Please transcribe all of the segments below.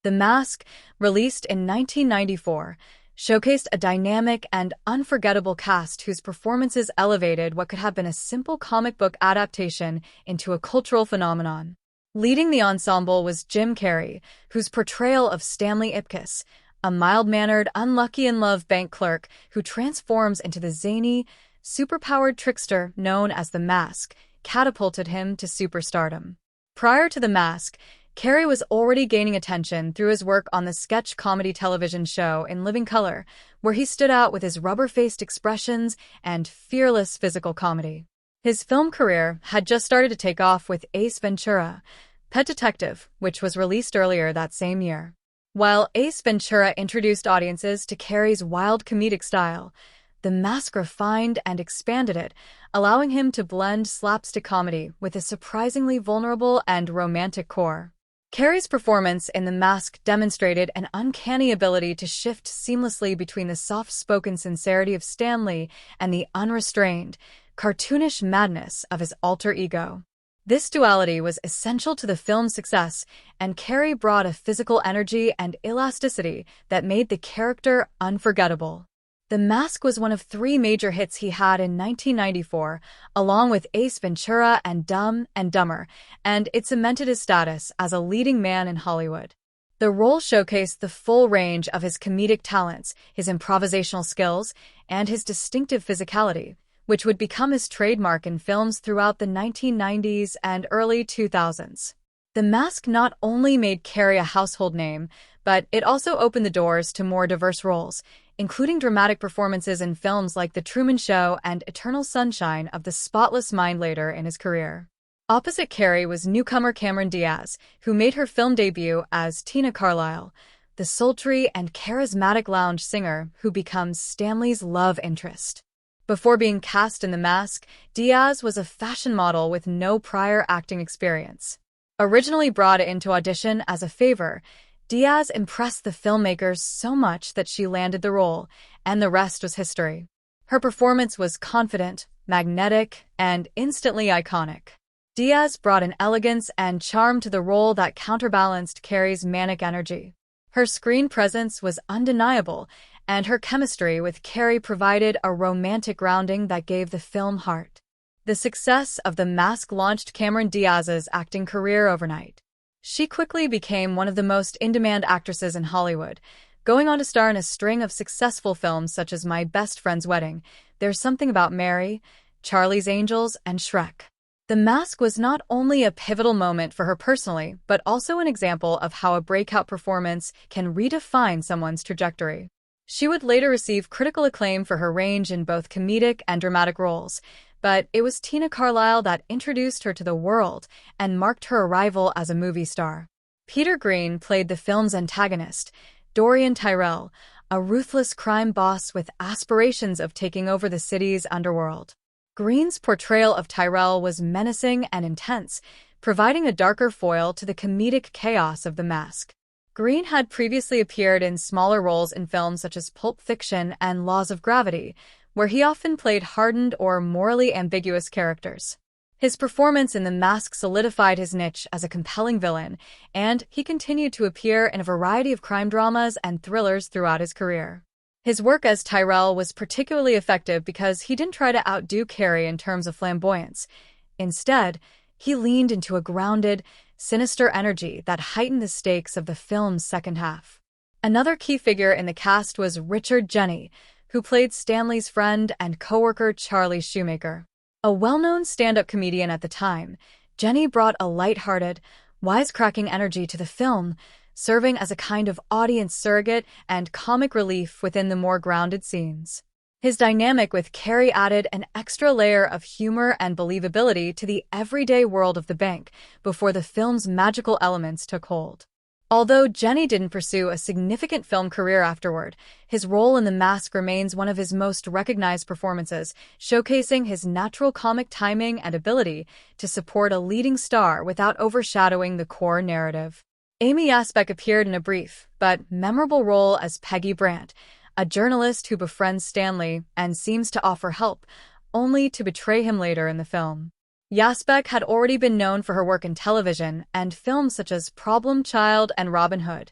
The Mask, released in 1994, showcased a dynamic and unforgettable cast whose performances elevated what could have been a simple comic book adaptation into a cultural phenomenon. Leading the ensemble was Jim Carrey, whose portrayal of Stanley Ipkiss, a mild-mannered, unlucky-in-love bank clerk who transforms into the zany, superpowered trickster known as the Mask, catapulted him to superstardom. Prior to The Mask, Carrey was already gaining attention through his work on the sketch comedy television show In Living Color, where he stood out with his rubber-faced expressions and fearless physical comedy. His film career had just started to take off with Ace Ventura, Pet Detective, which was released earlier that same year. While Ace Ventura introduced audiences to Carrey's wild comedic style, The Mask refined and expanded it, allowing him to blend slapstick comedy with a surprisingly vulnerable and romantic core. Carrey's performance in The Mask demonstrated an uncanny ability to shift seamlessly between the soft-spoken sincerity of Stanley and the unrestrained, cartoonish madness of his alter ego. This duality was essential to the film's success, and Carrey brought a physical energy and elasticity that made the character unforgettable. The Mask was one of 3 major hits he had in 1994, along with Ace Ventura and Dumb and Dumber, and it cemented his status as a leading man in Hollywood. The role showcased the full range of his comedic talents, his improvisational skills, and his distinctive physicality, which would become his trademark in films throughout the 1990s and early 2000s. The Mask not only made Carrey a household name, but it also opened the doors to more diverse roles, including dramatic performances in films like The Truman Show and Eternal Sunshine of the Spotless Mind later in his career. Opposite Carrey was newcomer Cameron Diaz, who made her film debut as Tina Carlisle, the sultry and charismatic lounge singer who becomes Stanley's love interest. Before being cast in The Mask, Diaz was a fashion model with no prior acting experience. Originally brought in to audition as a favor, Diaz impressed the filmmakers so much that she landed the role, and the rest was history. Her performance was confident, magnetic, and instantly iconic. Diaz brought an elegance and charm to the role that counterbalanced Carrey's manic energy. Her screen presence was undeniable, and her chemistry with Carrey provided a romantic grounding that gave the film heart. The success of The Mask launched Cameron Diaz's acting career overnight. She quickly became one of the most in-demand actresses in Hollywood, going on to star in a string of successful films such as My Best Friend's Wedding, There's Something About Mary, Charlie's Angels, and Shrek. The Mask was not only a pivotal moment for her personally, but also an example of how a breakout performance can redefine someone's trajectory. She would later receive critical acclaim for her range in both comedic and dramatic roles, but it was Tina Carlisle that introduced her to the world and marked her arrival as a movie star. Peter Green played the film's antagonist, Dorian Tyrell, a ruthless crime boss with aspirations of taking over the city's underworld. Green's portrayal of Tyrell was menacing and intense, providing a darker foil to the comedic chaos of The Mask. Green had previously appeared in smaller roles in films such as Pulp Fiction and Laws of Gravity, where he often played hardened or morally ambiguous characters. His performance in The Mask solidified his niche as a compelling villain, and he continued to appear in a variety of crime dramas and thrillers throughout his career. His work as Tyrell was particularly effective because he didn't try to outdo Carrey in terms of flamboyance. Instead, he leaned into a grounded, sinister energy that heightened the stakes of the film's second half. Another key figure in the cast was Richard Jeni, who played Stanley's friend and coworker Charlie Shoemaker. A well-known stand-up comedian at the time, Jeni brought a lighthearted, wisecracking energy to the film, serving as a kind of audience surrogate and comic relief within the more grounded scenes. His dynamic with Carrey added an extra layer of humor and believability to the everyday world of the bank before the film's magical elements took hold. Although Jeni didn't pursue a significant film career afterward, his role in The Mask remains one of his most recognized performances, showcasing his natural comic timing and ability to support a leading star without overshadowing the core narrative. Amy Aspect appeared in a brief but memorable role as Peggy Brandt, a journalist who befriends Stanley and seems to offer help, only to betray him later in the film. Aspect had already been known for her work in television and films such as Problem Child and Robin Hood,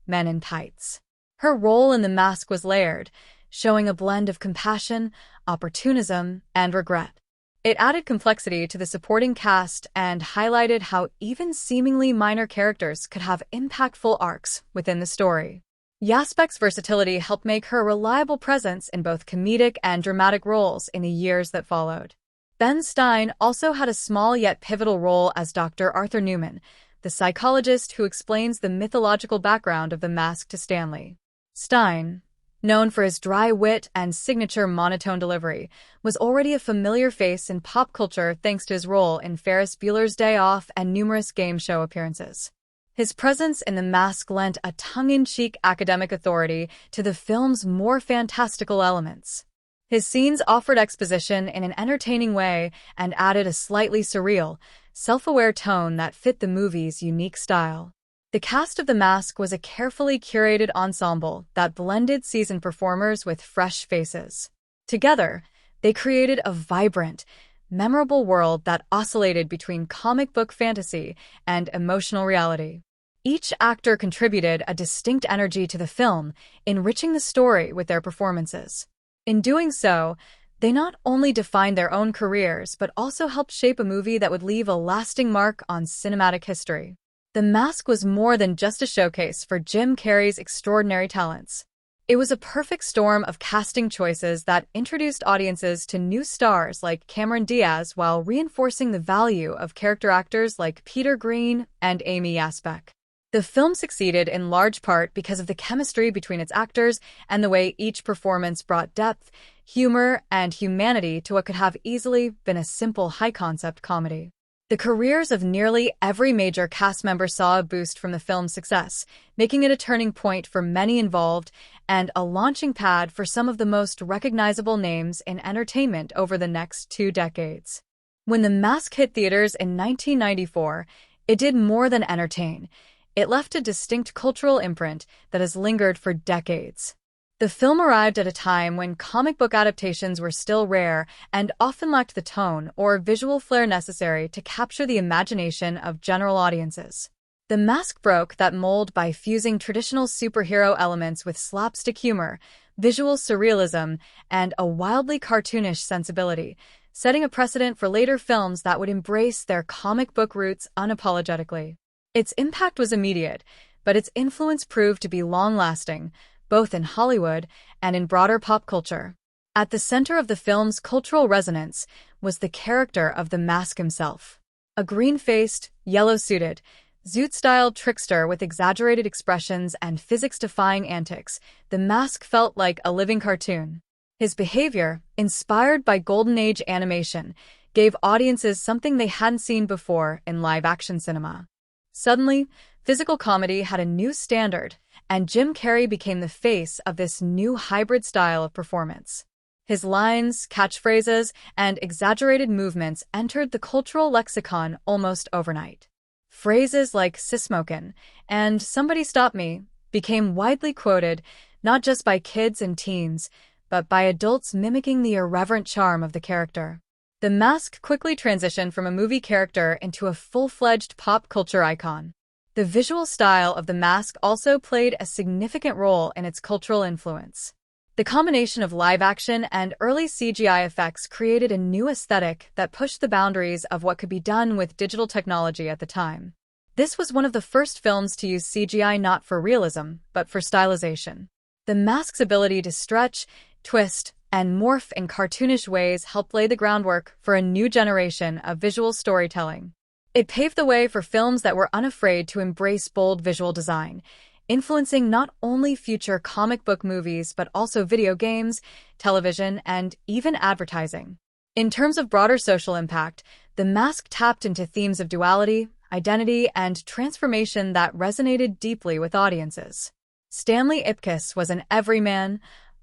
Men in Tights. Her role in The Mask was layered, showing a blend of compassion, opportunism, and regret. It added complexity to the supporting cast and highlighted how even seemingly minor characters could have impactful arcs within the story. Yazbek's versatility helped make her a reliable presence in both comedic and dramatic roles in the years that followed. Ben Stein also had a small yet pivotal role as Dr. Arthur Newman, the psychologist who explains the mythological background of the mask to Stanley. Stein, known for his dry wit and signature monotone delivery, was already a familiar face in pop culture thanks to his role in Ferris Bueller's Day Off and numerous game show appearances. His presence in The Mask lent a tongue-in-cheek academic authority to the film's more fantastical elements. His scenes offered exposition in an entertaining way and added a slightly surreal, self-aware tone that fit the movie's unique style. The cast of The Mask was a carefully curated ensemble that blended seasoned performers with fresh faces. Together, they created a vibrant, memorable world that oscillated between comic book fantasy and emotional reality. Each actor contributed a distinct energy to the film, enriching the story with their performances. In doing so, they not only defined their own careers but also helped shape a movie that would leave a lasting mark on cinematic history. The Mask was more than just a showcase for Jim Carrey's extraordinary talents. It was a perfect storm of casting choices that introduced audiences to new stars like Cameron Diaz while reinforcing the value of character actors like Peter Green and Amy Yazbek. The film succeeded in large part because of the chemistry between its actors and the way each performance brought depth, humor, and humanity to what could have easily been a simple high-concept comedy. The careers of nearly every major cast member saw a boost from the film's success, making it a turning point for many involved and a launching pad for some of the most recognizable names in entertainment over the next 2 decades. When The Mask hit theaters in 1994, it did more than entertain. It left a distinct cultural imprint that has lingered for decades. The film arrived at a time when comic book adaptations were still rare and often lacked the tone or visual flair necessary to capture the imagination of general audiences. The Mask broke that mold by fusing traditional superhero elements with slapstick humor, visual surrealism, and a wildly cartoonish sensibility, setting a precedent for later films that would embrace their comic book roots unapologetically. Its impact was immediate, but its influence proved to be long-lasting, both in Hollywood and in broader pop culture. At the center of the film's cultural resonance was the character of the Mask himself. A green-faced, yellow-suited, zoot-styled trickster with exaggerated expressions and physics-defying antics, the Mask felt like a living cartoon. His behavior, inspired by Golden Age animation, gave audiences something they hadn't seen before in live-action cinema. Suddenly, physical comedy had a new standard, and Jim Carrey became the face of this new hybrid style of performance. His lines, catchphrases, and exaggerated movements entered the cultural lexicon almost overnight. Phrases like "sismokin" and "somebody stop me" became widely quoted, not just by kids and teens, but by adults mimicking the irreverent charm of the character. The Mask quickly transitioned from a movie character into a full-fledged pop culture icon. The visual style of The Mask also played a significant role in its cultural influence. The combination of live-action and early CGI effects created a new aesthetic that pushed the boundaries of what could be done with digital technology at the time. This was one of the first films to use CGI not for realism, but for stylization. The Mask's ability to stretch, twist, and morph in cartoonish ways helped lay the groundwork for a new generation of visual storytelling. It paved the way for films that were unafraid to embrace bold visual design, influencing not only future comic book movies but also video games, television, and even advertising. In terms of broader social impact, The Mask tapped into themes of duality, identity, and transformation that resonated deeply with audiences. Stanley Ipkiss was an everyman,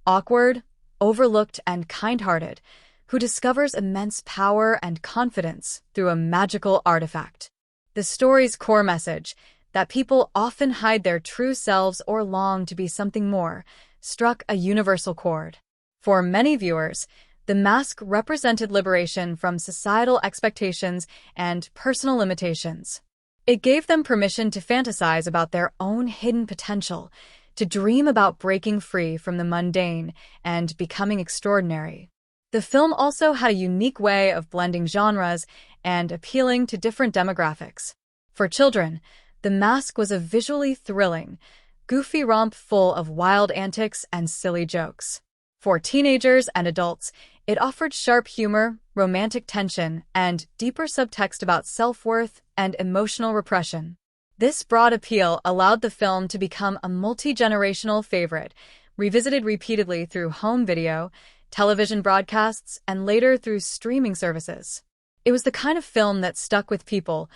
awkward, overlooked, and kind-hearted, who discovers immense power and confidence through a magical artifact. The story's core message, that people often hide their true selves or long to be something more, struck a universal chord. For many viewers, The Mask represented liberation from societal expectations and personal limitations. It gave them permission to fantasize about their own hidden potential, to dream about breaking free from the mundane and becoming extraordinary. The film also had a unique way of blending genres and appealing to different demographics. For children, The Mask was a visually thrilling, goofy romp full of wild antics and silly jokes. For teenagers and adults, it offered sharp humor, romantic tension, and deeper subtext about self-worth and emotional repression. This broad appeal allowed the film to become a multi-generational favorite, revisited repeatedly through home video, television broadcasts, and later through streaming services. It was the kind of film that stuck with people,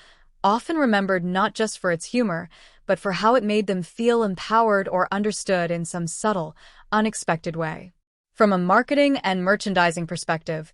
often remembered not just for its humor, but for how it made them feel empowered or understood in some subtle, unexpected way. From a marketing and merchandising perspective,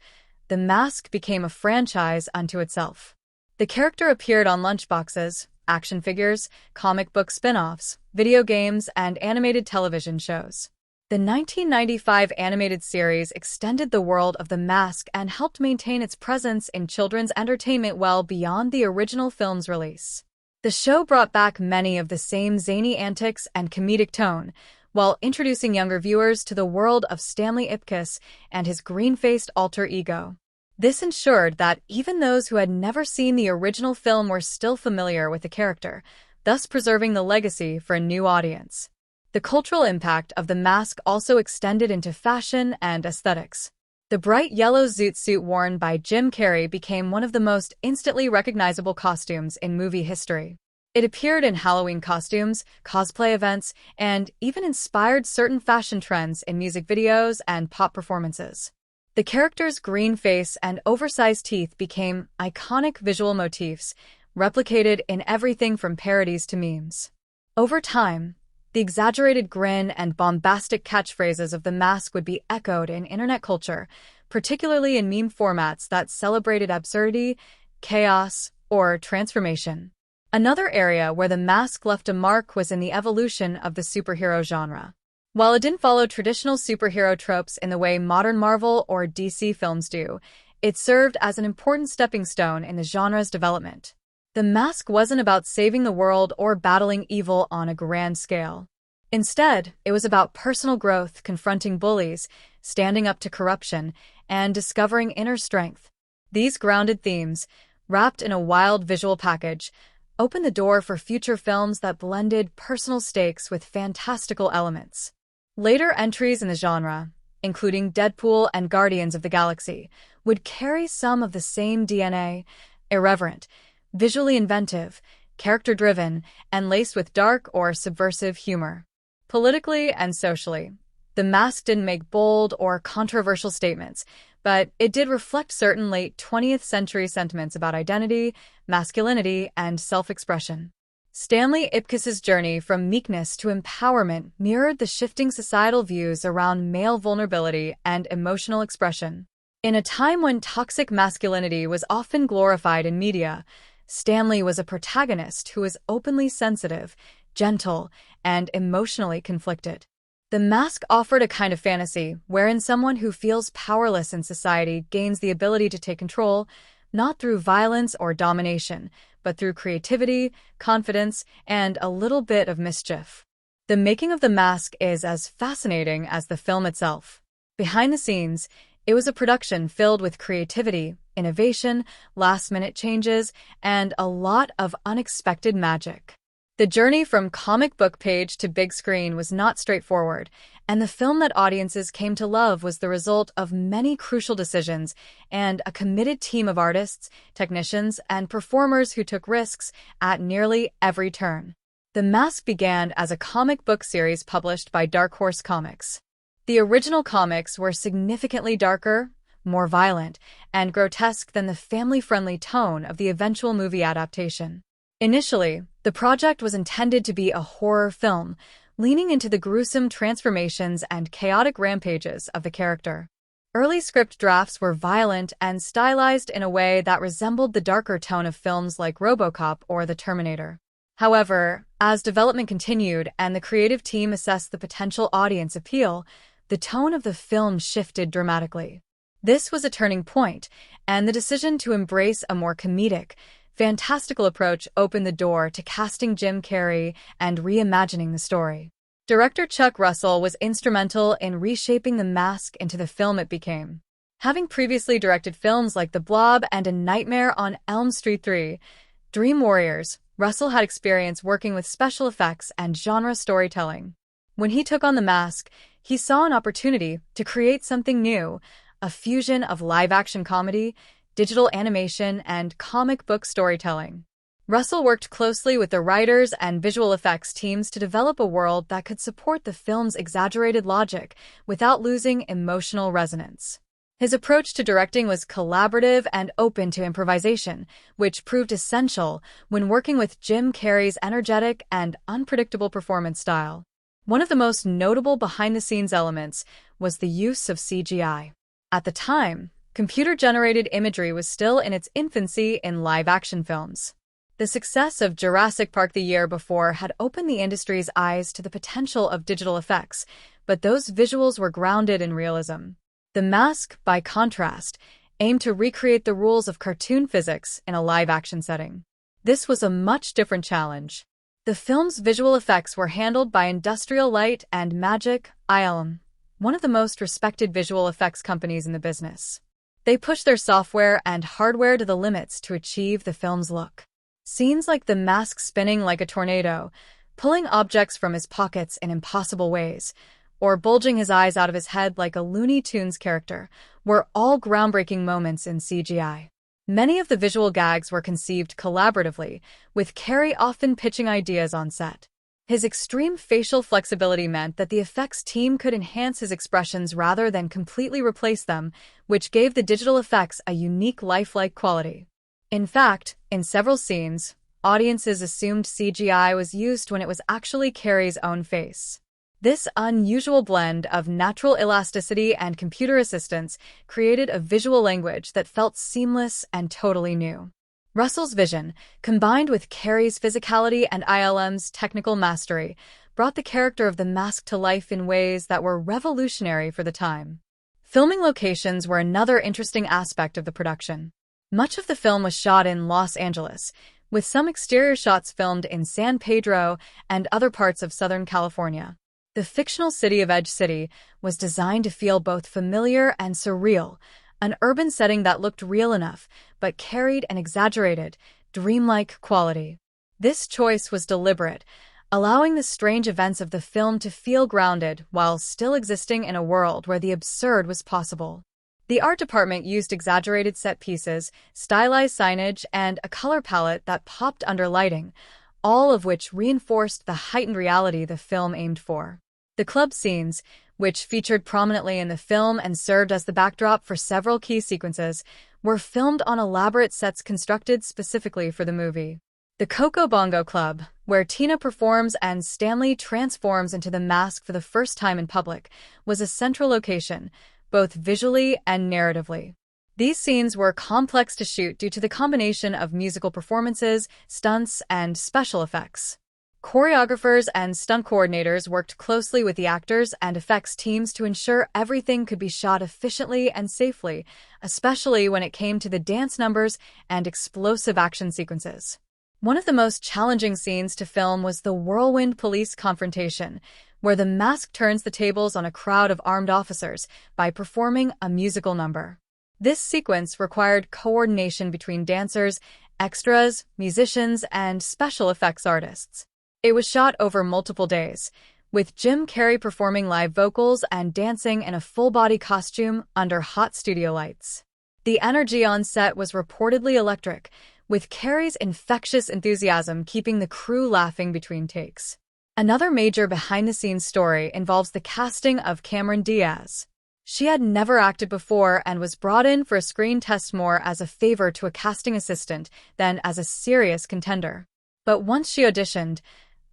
The Mask became a franchise unto itself. The character appeared on lunchboxes, action figures, comic book spin-offs, video games, and animated television shows. The 1995 animated series extended the world of The Mask and helped maintain its presence in children's entertainment well beyond the original film's release. The show brought back many of the same zany antics and comedic tone, while introducing younger viewers to the world of Stanley Ipkiss and his green-faced alter ego. This ensured that even those who had never seen the original film were still familiar with the character, thus preserving the legacy for a new audience. The cultural impact of The Mask also extended into fashion and aesthetics. The bright yellow zoot suit worn by Jim Carrey became one of the most instantly recognizable costumes in movie history. It appeared in Halloween costumes, cosplay events, and even inspired certain fashion trends in music videos and pop performances. The character's green face and oversized teeth became iconic visual motifs, replicated in everything from parodies to memes. Over time, the exaggerated grin and bombastic catchphrases of The Mask would be echoed in internet culture, particularly in meme formats that celebrated absurdity, chaos, or transformation. Another area where The Mask left a mark was in the evolution of the superhero genre. While it didn't follow traditional superhero tropes in the way modern Marvel or DC films do, it served as an important stepping stone in the genre's development. The Mask wasn't about saving the world or battling evil on a grand scale. Instead, it was about personal growth, confronting bullies, standing up to corruption, and discovering inner strength. These grounded themes, wrapped in a wild visual package, opened the door for future films that blended personal stakes with fantastical elements. Later entries in the genre, including Deadpool and Guardians of the Galaxy, would carry some of the same DNA: irreverent, visually inventive, character-driven, and laced with dark or subversive humor. Politically and socially, The Mask didn't make bold or controversial statements, but it did reflect certain late 20th century sentiments about identity, masculinity, and self-expression. Stanley Ipkiss's journey from meekness to empowerment mirrored the shifting societal views around male vulnerability and emotional expression. In a time when toxic masculinity was often glorified in media, Stanley was a protagonist who was openly sensitive, gentle, and emotionally conflicted. The Mask offered a kind of fantasy wherein someone who feels powerless in society gains the ability to take control, not through violence or domination, but through creativity, confidence, and a little bit of mischief. The making of The Mask is as fascinating as the film itself. Behind the scenes, it was a production filled with creativity, innovation, last-minute changes, and a lot of unexpected magic. The journey from comic book page to big screen was not straightforward, and the film that audiences came to love was the result of many crucial decisions and a committed team of artists, technicians, and performers who took risks at nearly every turn. The Mask began as a comic book series published by Dark Horse Comics. The original comics were significantly darker, more violent, and grotesque than the family-friendly tone of the eventual movie adaptation. Initially, the project was intended to be a horror film, leaning into the gruesome transformations and chaotic rampages of the character. Early script drafts were violent and stylized in a way that resembled the darker tone of films like RoboCop or The Terminator. However, as development continued and the creative team assessed the potential audience appeal, the tone of the film shifted dramatically. This was a turning point, and the decision to embrace a more comedic, fantastical approach opened the door to casting Jim Carrey and reimagining the story. Director Chuck Russell was instrumental in reshaping The Mask into the film it became. Having previously directed films like The Blob and A Nightmare on Elm Street 3, Dream Warriors, Russell had experience working with special effects and genre storytelling. When he took on The Mask, he saw an opportunity to create something new, a fusion of live-action comedy, digital animation, and comic book storytelling. Russell worked closely with the writers and visual effects teams to develop a world that could support the film's exaggerated logic without losing emotional resonance. His approach to directing was collaborative and open to improvisation, which proved essential when working with Jim Carrey's energetic and unpredictable performance style. One of the most notable behind-the-scenes elements was the use of CGI. At the time, computer-generated imagery was still in its infancy in live-action films. The success of Jurassic Park the year before had opened the industry's eyes to the potential of digital effects, but those visuals were grounded in realism. The Mask, by contrast, aimed to recreate the rules of cartoon physics in a live-action setting. This was a much different challenge. The film's visual effects were handled by Industrial Light and Magic, ILM, one of the most respected visual effects companies in the business. They pushed their software and hardware to the limits to achieve the film's look. Scenes like The Mask spinning like a tornado, pulling objects from his pockets in impossible ways, or bulging his eyes out of his head like a Looney Tunes character, were all groundbreaking moments in CGI. Many of the visual gags were conceived collaboratively, with Carrey often pitching ideas on set. His extreme facial flexibility meant that the effects team could enhance his expressions rather than completely replace them, which gave the digital effects a unique lifelike quality. In fact, in several scenes, audiences assumed CGI was used when it was actually Carrey's own face. This unusual blend of natural elasticity and computer assistance created a visual language that felt seamless and totally new. Russell's vision, combined with Carrey's physicality and ILM's technical mastery, brought the character of the Mask to life in ways that were revolutionary for the time. Filming locations were another interesting aspect of the production. Much of the film was shot in Los Angeles, with some exterior shots filmed in San Pedro and other parts of Southern California. The fictional city of Edge City was designed to feel both familiar and surreal, an urban setting that looked real enough, but carried an exaggerated, dreamlike quality. This choice was deliberate, allowing the strange events of the film to feel grounded while still existing in a world where the absurd was possible. The art department used exaggerated set pieces, stylized signage, and a color palette that popped under lighting, all of which reinforced the heightened reality the film aimed for. The club scenes, which featured prominently in the film and served as the backdrop for several key sequences, were filmed on elaborate sets constructed specifically for the movie. The Coco Bongo Club, where Tina performs and Stanley transforms into the Mask for the first time in public, was a central location, both visually and narratively. These scenes were complex to shoot due to the combination of musical performances, stunts, and special effects. Choreographers and stunt coordinators worked closely with the actors and effects teams to ensure everything could be shot efficiently and safely, especially when it came to the dance numbers and explosive action sequences. One of the most challenging scenes to film was the whirlwind police confrontation, where the Mask turns the tables on a crowd of armed officers by performing a musical number. This sequence required coordination between dancers, extras, musicians, and special effects artists. It was shot over multiple days, with Jim Carrey performing live vocals and dancing in a full-body costume under hot studio lights. The energy on set was reportedly electric, with Carrey's infectious enthusiasm keeping the crew laughing between takes. Another major behind-the-scenes story involves the casting of Cameron Diaz. She had never acted before and was brought in for a screen test more as a favor to a casting assistant than as a serious contender. But once she auditioned,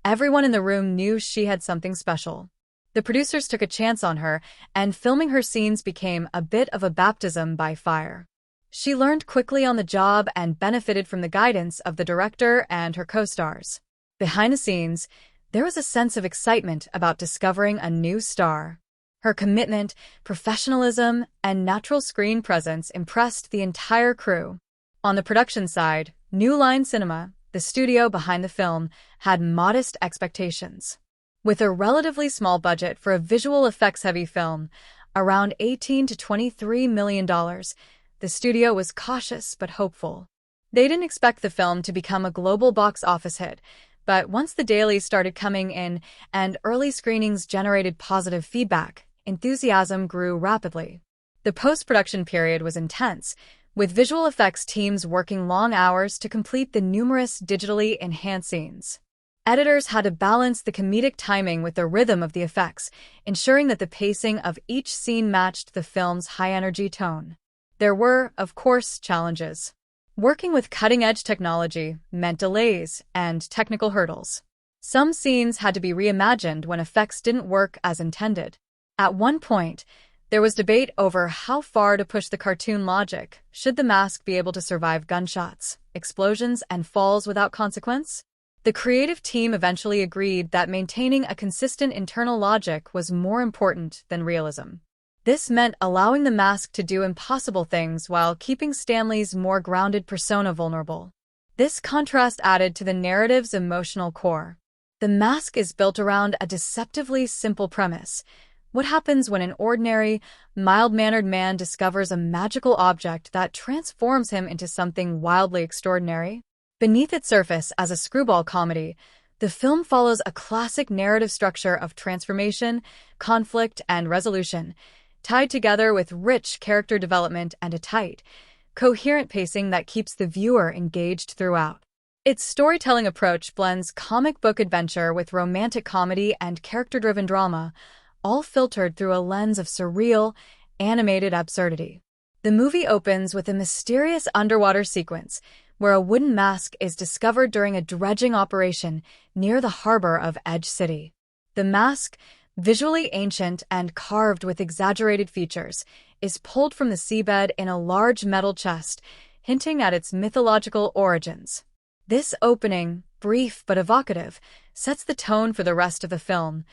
everyone in the room knew she had something special. The producers took a chance on her, and filming her scenes became a bit of a baptism by fire. She learned quickly on the job and benefited from the guidance of the director and her co-stars. Behind the scenes, there was a sense of excitement about discovering a new star. Her commitment, professionalism, and natural screen presence impressed the entire crew. On the production side, New Line Cinema, the studio behind the film, had modest expectations. With a relatively small budget for a visual effects-heavy film, around $18 to $23 million, the studio was cautious but hopeful. They didn't expect the film to become a global box office hit, but once the dailies started coming in and early screenings generated positive feedback, enthusiasm grew rapidly. The post-production period was intense, with visual effects teams working long hours to complete the numerous digitally enhanced scenes. Editors had to balance the comedic timing with the rhythm of the effects, ensuring that the pacing of each scene matched the film's high-energy tone. There were, of course, challenges. Working with cutting-edge technology meant delays and technical hurdles. Some scenes had to be reimagined when effects didn't work as intended. At one point, there was debate over how far to push the cartoon logic. Should the mask be able to survive gunshots, explosions, and falls without consequence? The creative team eventually agreed that maintaining a consistent internal logic was more important than realism. This meant allowing the mask to do impossible things while keeping Stanley's more grounded persona vulnerable. This contrast added to the narrative's emotional core. The mask is built around a deceptively simple premise. What happens when an ordinary, mild-mannered man discovers a magical object that transforms him into something wildly extraordinary? Beneath its surface as a screwball comedy, the film follows a classic narrative structure of transformation, conflict, and resolution, tied together with rich character development and a tight, coherent pacing that keeps the viewer engaged throughout. Its storytelling approach blends comic book adventure with romantic comedy and character-driven drama, all filtered through a lens of surreal, animated absurdity. The movie opens with a mysterious underwater sequence where a wooden mask is discovered during a dredging operation near the harbor of Edge City. The mask, visually ancient and carved with exaggerated features, is pulled from the seabed in a large metal chest, hinting at its mythological origins. This opening, brief but evocative, sets the tone for the rest of the film.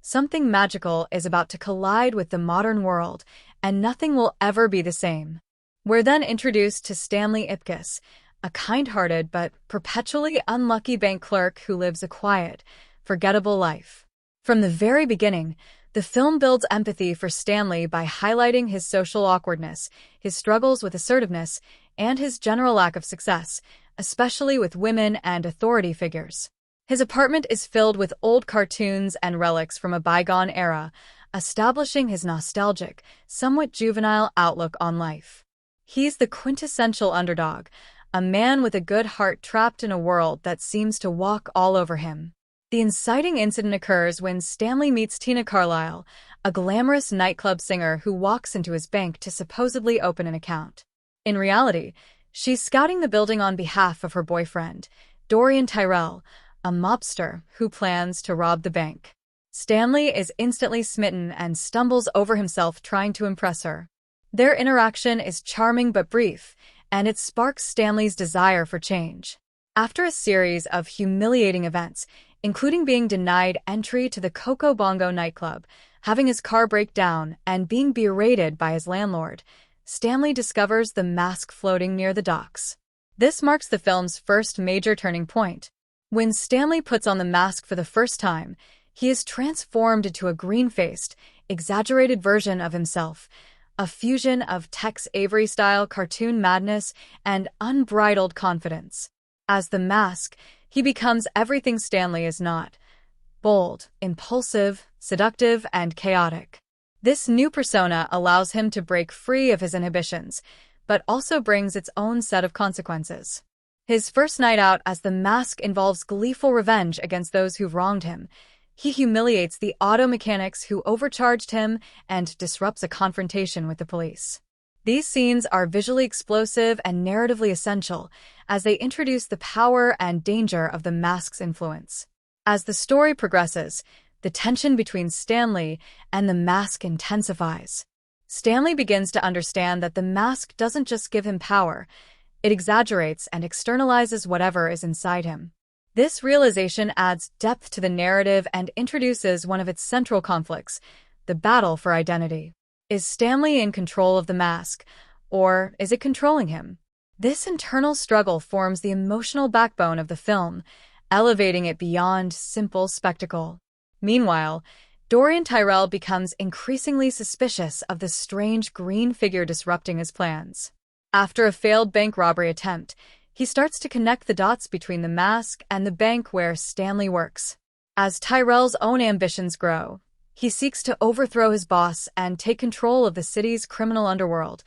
Something magical is about to collide with the modern world, and nothing will ever be the same. We're then introduced to Stanley Ipkiss, a kind-hearted but perpetually unlucky bank clerk who lives a quiet, forgettable life. From the very beginning, the film builds empathy for Stanley by highlighting his social awkwardness, his struggles with assertiveness, and his general lack of success, especially with women and authority figures. His apartment is filled with old cartoons and relics from a bygone era, establishing his nostalgic, somewhat juvenile outlook on life. He's the quintessential underdog, a man with a good heart trapped in a world that seems to walk all over him. The inciting incident occurs when Stanley meets Tina Carlisle, a glamorous nightclub singer who walks into his bank to supposedly open an account. In reality, she's scouting the building on behalf of her boyfriend, Dorian Tyrell, a mobster who plans to rob the bank. Stanley is instantly smitten and stumbles over himself trying to impress her. Their interaction is charming but brief, and it sparks Stanley's desire for change. After a series of humiliating events, including being denied entry to the Coco Bongo nightclub, having his car break down, and being berated by his landlord, Stanley discovers the mask floating near the docks. This marks the film's first major turning point. When Stanley puts on the mask for the first time, he is transformed into a green-faced, exaggerated version of himself, a fusion of Tex Avery-style cartoon madness and unbridled confidence. As the mask, he becomes everything Stanley is not: bold, impulsive, seductive, and chaotic. This new persona allows him to break free of his inhibitions, but also brings its own set of consequences. His first night out as the mask involves gleeful revenge against those who've wronged him. He humiliates the auto mechanics who overcharged him and disrupts a confrontation with the police. These scenes are visually explosive and narratively essential as they introduce the power and danger of the mask's influence. As the story progresses, the tension between Stanley and the mask intensifies. Stanley begins to understand that the mask doesn't just give him power, it exaggerates and externalizes whatever is inside him. This realization adds depth to the narrative and introduces one of its central conflicts, the battle for identity. Is Stanley in control of the mask, or is it controlling him? This internal struggle forms the emotional backbone of the film, elevating it beyond simple spectacle. Meanwhile, Dorian Tyrell becomes increasingly suspicious of the strange green figure disrupting his plans. After a failed bank robbery attempt, he starts to connect the dots between the mask and the bank where Stanley works. As Tyrell's own ambitions grow, he seeks to overthrow his boss and take control of the city's criminal underworld.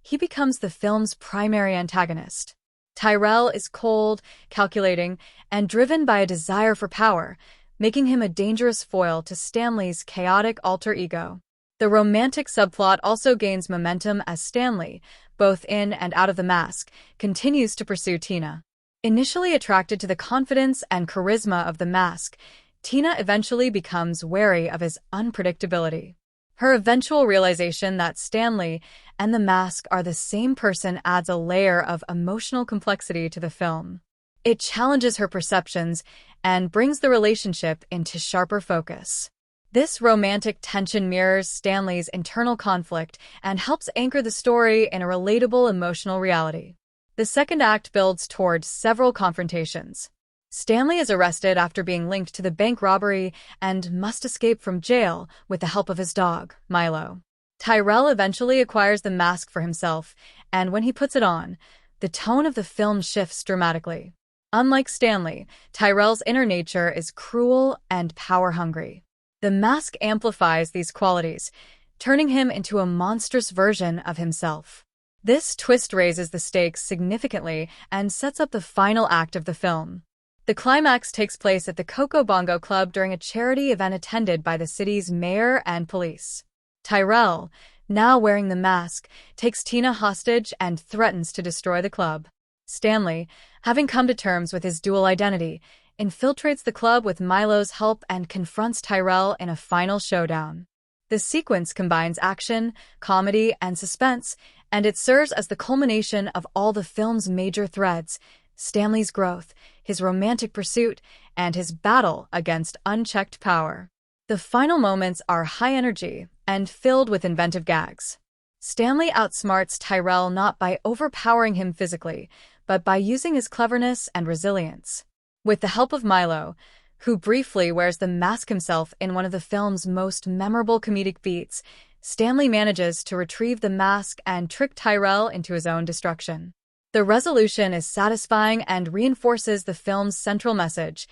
He becomes the film's primary antagonist. Tyrell is cold, calculating, and driven by a desire for power, making him a dangerous foil to Stanley's chaotic alter ego. The romantic subplot also gains momentum as Stanley, both in and out of the mask, continues to pursue Tina. Initially attracted to the confidence and charisma of the mask, Tina eventually becomes wary of his unpredictability. Her eventual realization that Stanley and the mask are the same person adds a layer of emotional complexity to the film. It challenges her perceptions and brings the relationship into sharper focus. This romantic tension mirrors Stanley's internal conflict and helps anchor the story in a relatable emotional reality. The second act builds toward several confrontations. Stanley is arrested after being linked to the bank robbery and must escape from jail with the help of his dog, Milo. Tyrell eventually acquires the mask for himself, and when he puts it on, the tone of the film shifts dramatically. Unlike Stanley, Tyrell's inner nature is cruel and power-hungry. The mask amplifies these qualities, turning him into a monstrous version of himself. This twist raises the stakes significantly and sets up the final act of the film. The climax takes place at the Coco Bongo Club during a charity event attended by the city's mayor and police. Tyrell, now wearing the mask, takes Tina hostage and threatens to destroy the club. Stanley, having come to terms with his dual identity, infiltrates the club with Milo's help and confronts Tyrell in a final showdown. The sequence combines action, comedy, and suspense, and it serves as the culmination of all the film's major threads: Stanley's growth, his romantic pursuit, and his battle against unchecked power. The final moments are high energy and filled with inventive gags. Stanley outsmarts Tyrell not by overpowering him physically, but by using his cleverness and resilience. With the help of Milo, who briefly wears the mask himself in one of the film's most memorable comedic beats, Stanley manages to retrieve the mask and trick Tyrell into his own destruction. The resolution is satisfying and reinforces the film's central message: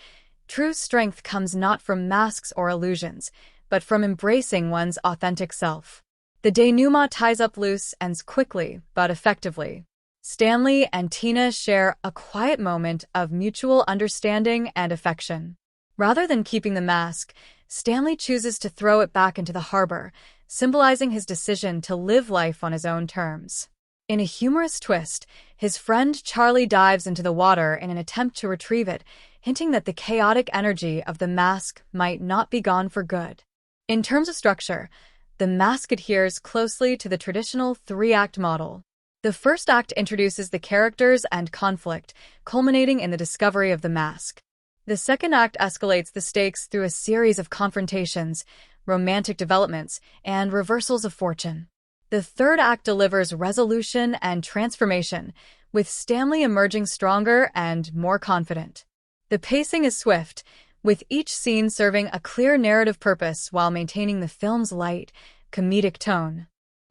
true strength comes not from masks or illusions, but from embracing one's authentic self. The denouement ties up loose ends quickly, but effectively. Stanley and Tina share a quiet moment of mutual understanding and affection. Rather than keeping the mask, Stanley chooses to throw it back into the harbor, symbolizing his decision to live life on his own terms. In a humorous twist, his friend Charlie dives into the water in an attempt to retrieve it, hinting that the chaotic energy of the mask might not be gone for good. In terms of structure, the mask adheres closely to the traditional three-act model. The first act introduces the characters and conflict, culminating in the discovery of the mask. The second act escalates the stakes through a series of confrontations, romantic developments, and reversals of fortune. The third act delivers resolution and transformation, with Stanley emerging stronger and more confident. The pacing is swift, with each scene serving a clear narrative purpose while maintaining the film's light, comedic tone.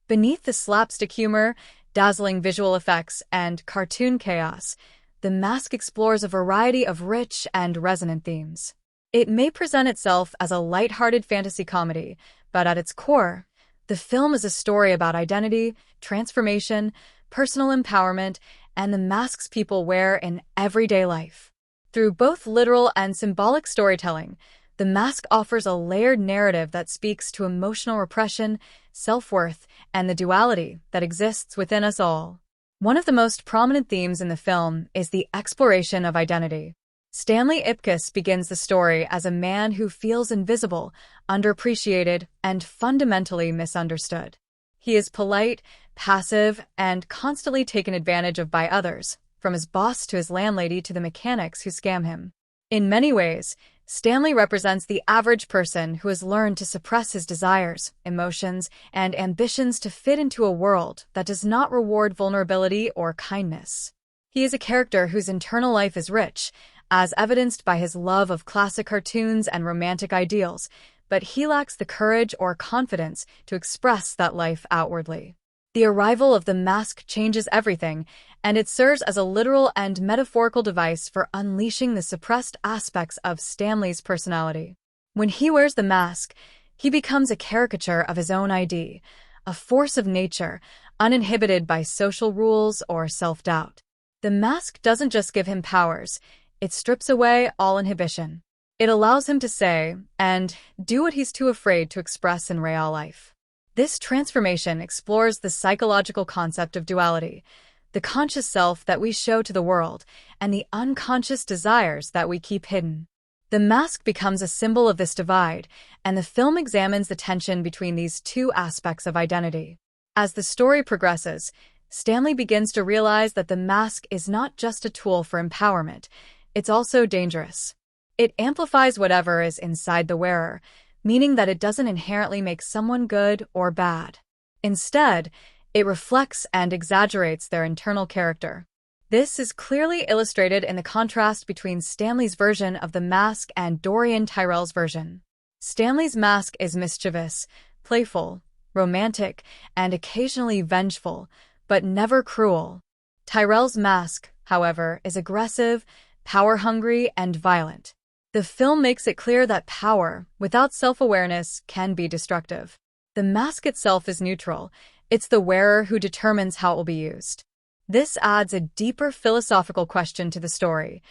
Beneath the slapstick humor, dazzling visual effects, and cartoon chaos, the mask explores a variety of rich and resonant themes. It may present itself as a light-hearted fantasy comedy, but at its core, the film is a story about identity, transformation, personal empowerment, and the masks people wear in everyday life. Through both literal and symbolic storytelling, The Mask offers a layered narrative that speaks to emotional repression, self-worth, and the duality that exists within us all. One of the most prominent themes in the film is the exploration of identity. Stanley Ipkiss begins the story as a man who feels invisible, underappreciated, and fundamentally misunderstood. He is polite, passive, and constantly taken advantage of by others, from his boss to his landlady to the mechanics who scam him. In many ways, Stanley represents the average person who has learned to suppress his desires, emotions, and ambitions to fit into a world that does not reward vulnerability or kindness. He is a character whose internal life is rich, as evidenced by his love of classic cartoons and romantic ideals, but he lacks the courage or confidence to express that life outwardly. The arrival of the mask changes everything, and it serves as a literal and metaphorical device for unleashing the suppressed aspects of Stanley's personality. When he wears the mask, he becomes a caricature of his own ID, a force of nature, uninhibited by social rules or self-doubt. The mask doesn't just give him powers, it strips away all inhibition. It allows him to say and do what he's too afraid to express in real life. This transformation explores the psychological concept of duality, the conscious self that we show to the world, and the unconscious desires that we keep hidden. The mask becomes a symbol of this divide, and the film examines the tension between these two aspects of identity. As the story progresses, Stanley begins to realize that the mask is not just a tool for empowerment, it's also dangerous. It amplifies whatever is inside the wearer, meaning that it doesn't inherently make someone good or bad. Instead, it reflects and exaggerates their internal character. This is clearly illustrated in the contrast between Stanley's version of the mask and Dorian Tyrell's version. Stanley's mask is mischievous, playful, romantic, and occasionally vengeful, but never cruel. Tyrell's mask, however, is aggressive, power-hungry, and violent. The film makes it clear that power, without self-awareness, can be destructive. The mask itself is neutral. It's the wearer who determines how it will be used. This adds a deeper philosophical question to the story.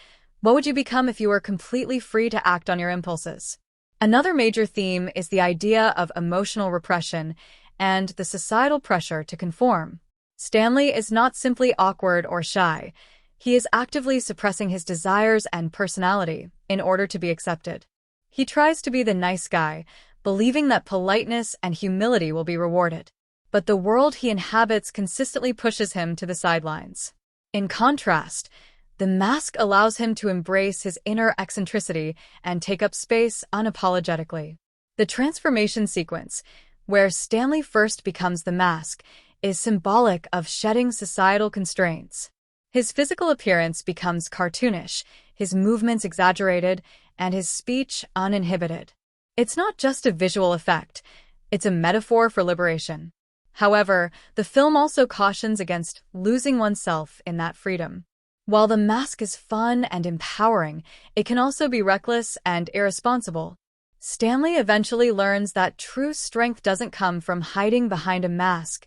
What would you become if you were completely free to act on your impulses? Another major theme is the idea of emotional repression and the societal pressure to conform. Stanley is not simply awkward or shy. He is actively suppressing his desires and personality in order to be accepted. He tries to be the nice guy, believing that politeness and humility will be rewarded. But the world he inhabits consistently pushes him to the sidelines. In contrast, the mask allows him to embrace his inner eccentricity and take up space unapologetically. The transformation sequence, where Stanley first becomes the mask, is symbolic of shedding societal constraints. His physical appearance becomes cartoonish, his movements exaggerated, and his speech uninhibited. It's not just a visual effect, it's a metaphor for liberation. However, the film also cautions against losing oneself in that freedom. While the mask is fun and empowering, it can also be reckless and irresponsible. Stanley eventually learns that true strength doesn't come from hiding behind a mask,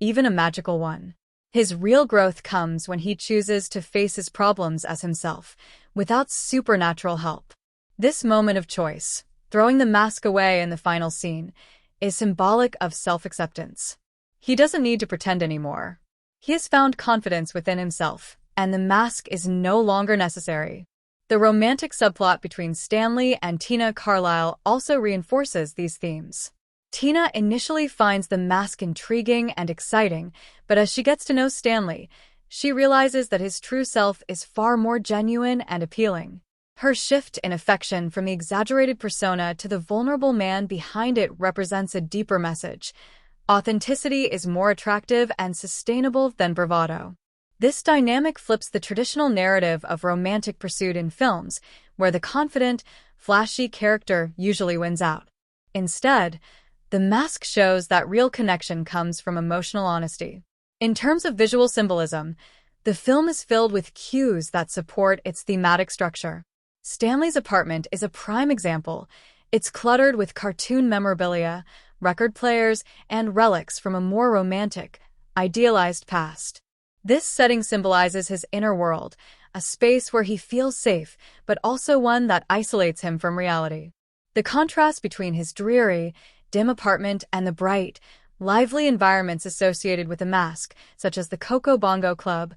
even a magical one. His real growth comes when he chooses to face his problems as himself, without supernatural help. This moment of choice, throwing the mask away in the final scene, is symbolic of self-acceptance. He doesn't need to pretend anymore. He has found confidence within himself, and the mask is no longer necessary. The romantic subplot between Stanley and Tina Carlisle also reinforces these themes. Tina initially finds the mask intriguing and exciting, but as she gets to know Stanley, she realizes that his true self is far more genuine and appealing. Her shift in affection from the exaggerated persona to the vulnerable man behind it represents a deeper message. Authenticity is more attractive and sustainable than bravado. This dynamic flips the traditional narrative of romantic pursuit in films, where the confident, flashy character usually wins out. Instead, the mask shows that real connection comes from emotional honesty. In terms of visual symbolism, the film is filled with cues that support its thematic structure. Stanley's apartment is a prime example. It's cluttered with cartoon memorabilia, record players, and relics from a more romantic, idealized past. This setting symbolizes his inner world, a space where he feels safe, but also one that isolates him from reality. The contrast between his dreary, dim apartment and the bright, lively environments associated with the mask, such as the Coco Bongo Club,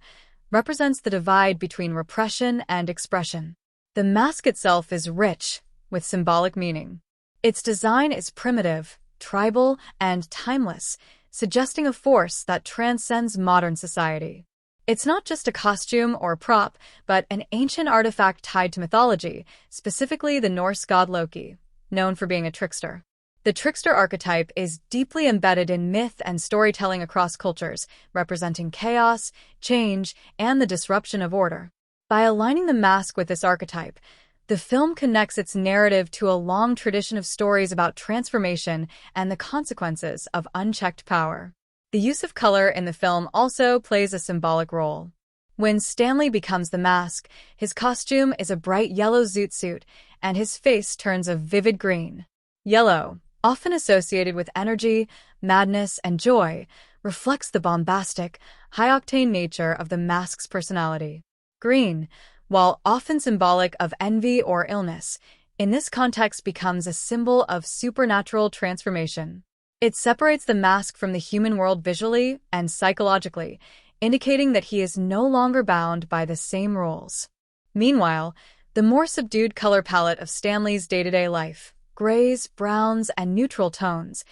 represents the divide between repression and expression. The mask itself is rich, with symbolic meaning. Its design is primitive, tribal, and timeless, suggesting a force that transcends modern society. It's not just a costume or prop, but an ancient artifact tied to mythology, specifically the Norse god Loki, known for being a trickster. The trickster archetype is deeply embedded in myth and storytelling across cultures, representing chaos, change, and the disruption of order. By aligning the mask with this archetype, the film connects its narrative to a long tradition of stories about transformation and the consequences of unchecked power. The use of color in the film also plays a symbolic role. When Stanley becomes the mask, his costume is a bright yellow zoot suit, and his face turns a vivid green. Yellow, often associated with energy, madness, and joy, reflects the bombastic, high-octane nature of the mask's personality. Green, while often symbolic of envy or illness, in this context becomes a symbol of supernatural transformation. It separates the mask from the human world visually and psychologically, indicating that he is no longer bound by the same rules. Meanwhile, the more subdued color palette of Stanley's day-to-day life, grays, browns, and neutral tones,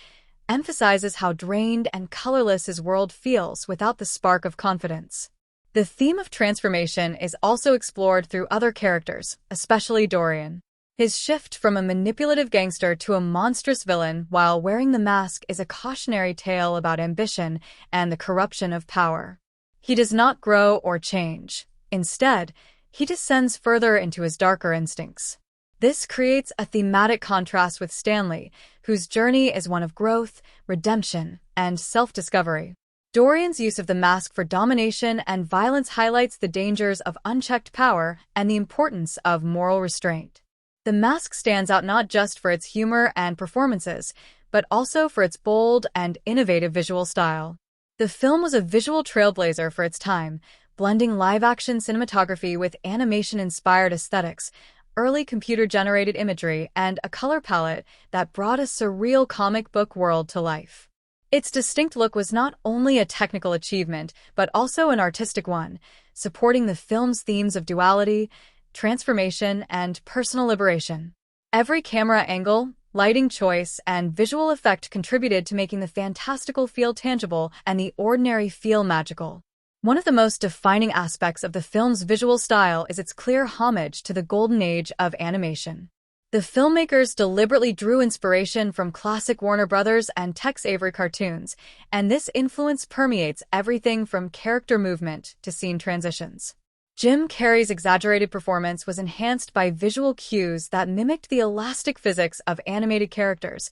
emphasizes how drained and colorless his world feels without the spark of confidence. The theme of transformation is also explored through other characters, especially Dorian. His shift from a manipulative gangster to a monstrous villain while wearing the mask is a cautionary tale about ambition and the corruption of power. He does not grow or change. Instead, he descends further into his darker instincts. This creates a thematic contrast with Stanley, whose journey is one of growth, redemption, and self-discovery. Dorian's use of the mask for domination and violence highlights the dangers of unchecked power and the importance of moral restraint. The mask stands out not just for its humor and performances, but also for its bold and innovative visual style. The film was a visual trailblazer for its time, blending live-action cinematography with animation-inspired aesthetics, early computer-generated imagery, and a color palette that brought a surreal comic book world to life. Its distinct look was not only a technical achievement, but also an artistic one, supporting the film's themes of duality, transformation, and personal liberation. Every camera angle, lighting choice, and visual effect contributed to making the fantastical feel tangible and the ordinary feel magical. One of the most defining aspects of the film's visual style is its clear homage to the golden age of animation. The filmmakers deliberately drew inspiration from classic Warner Brothers and Tex Avery cartoons, and this influence permeates everything from character movement to scene transitions. Jim Carrey's exaggerated performance was enhanced by visual cues that mimicked the elastic physics of animated characters,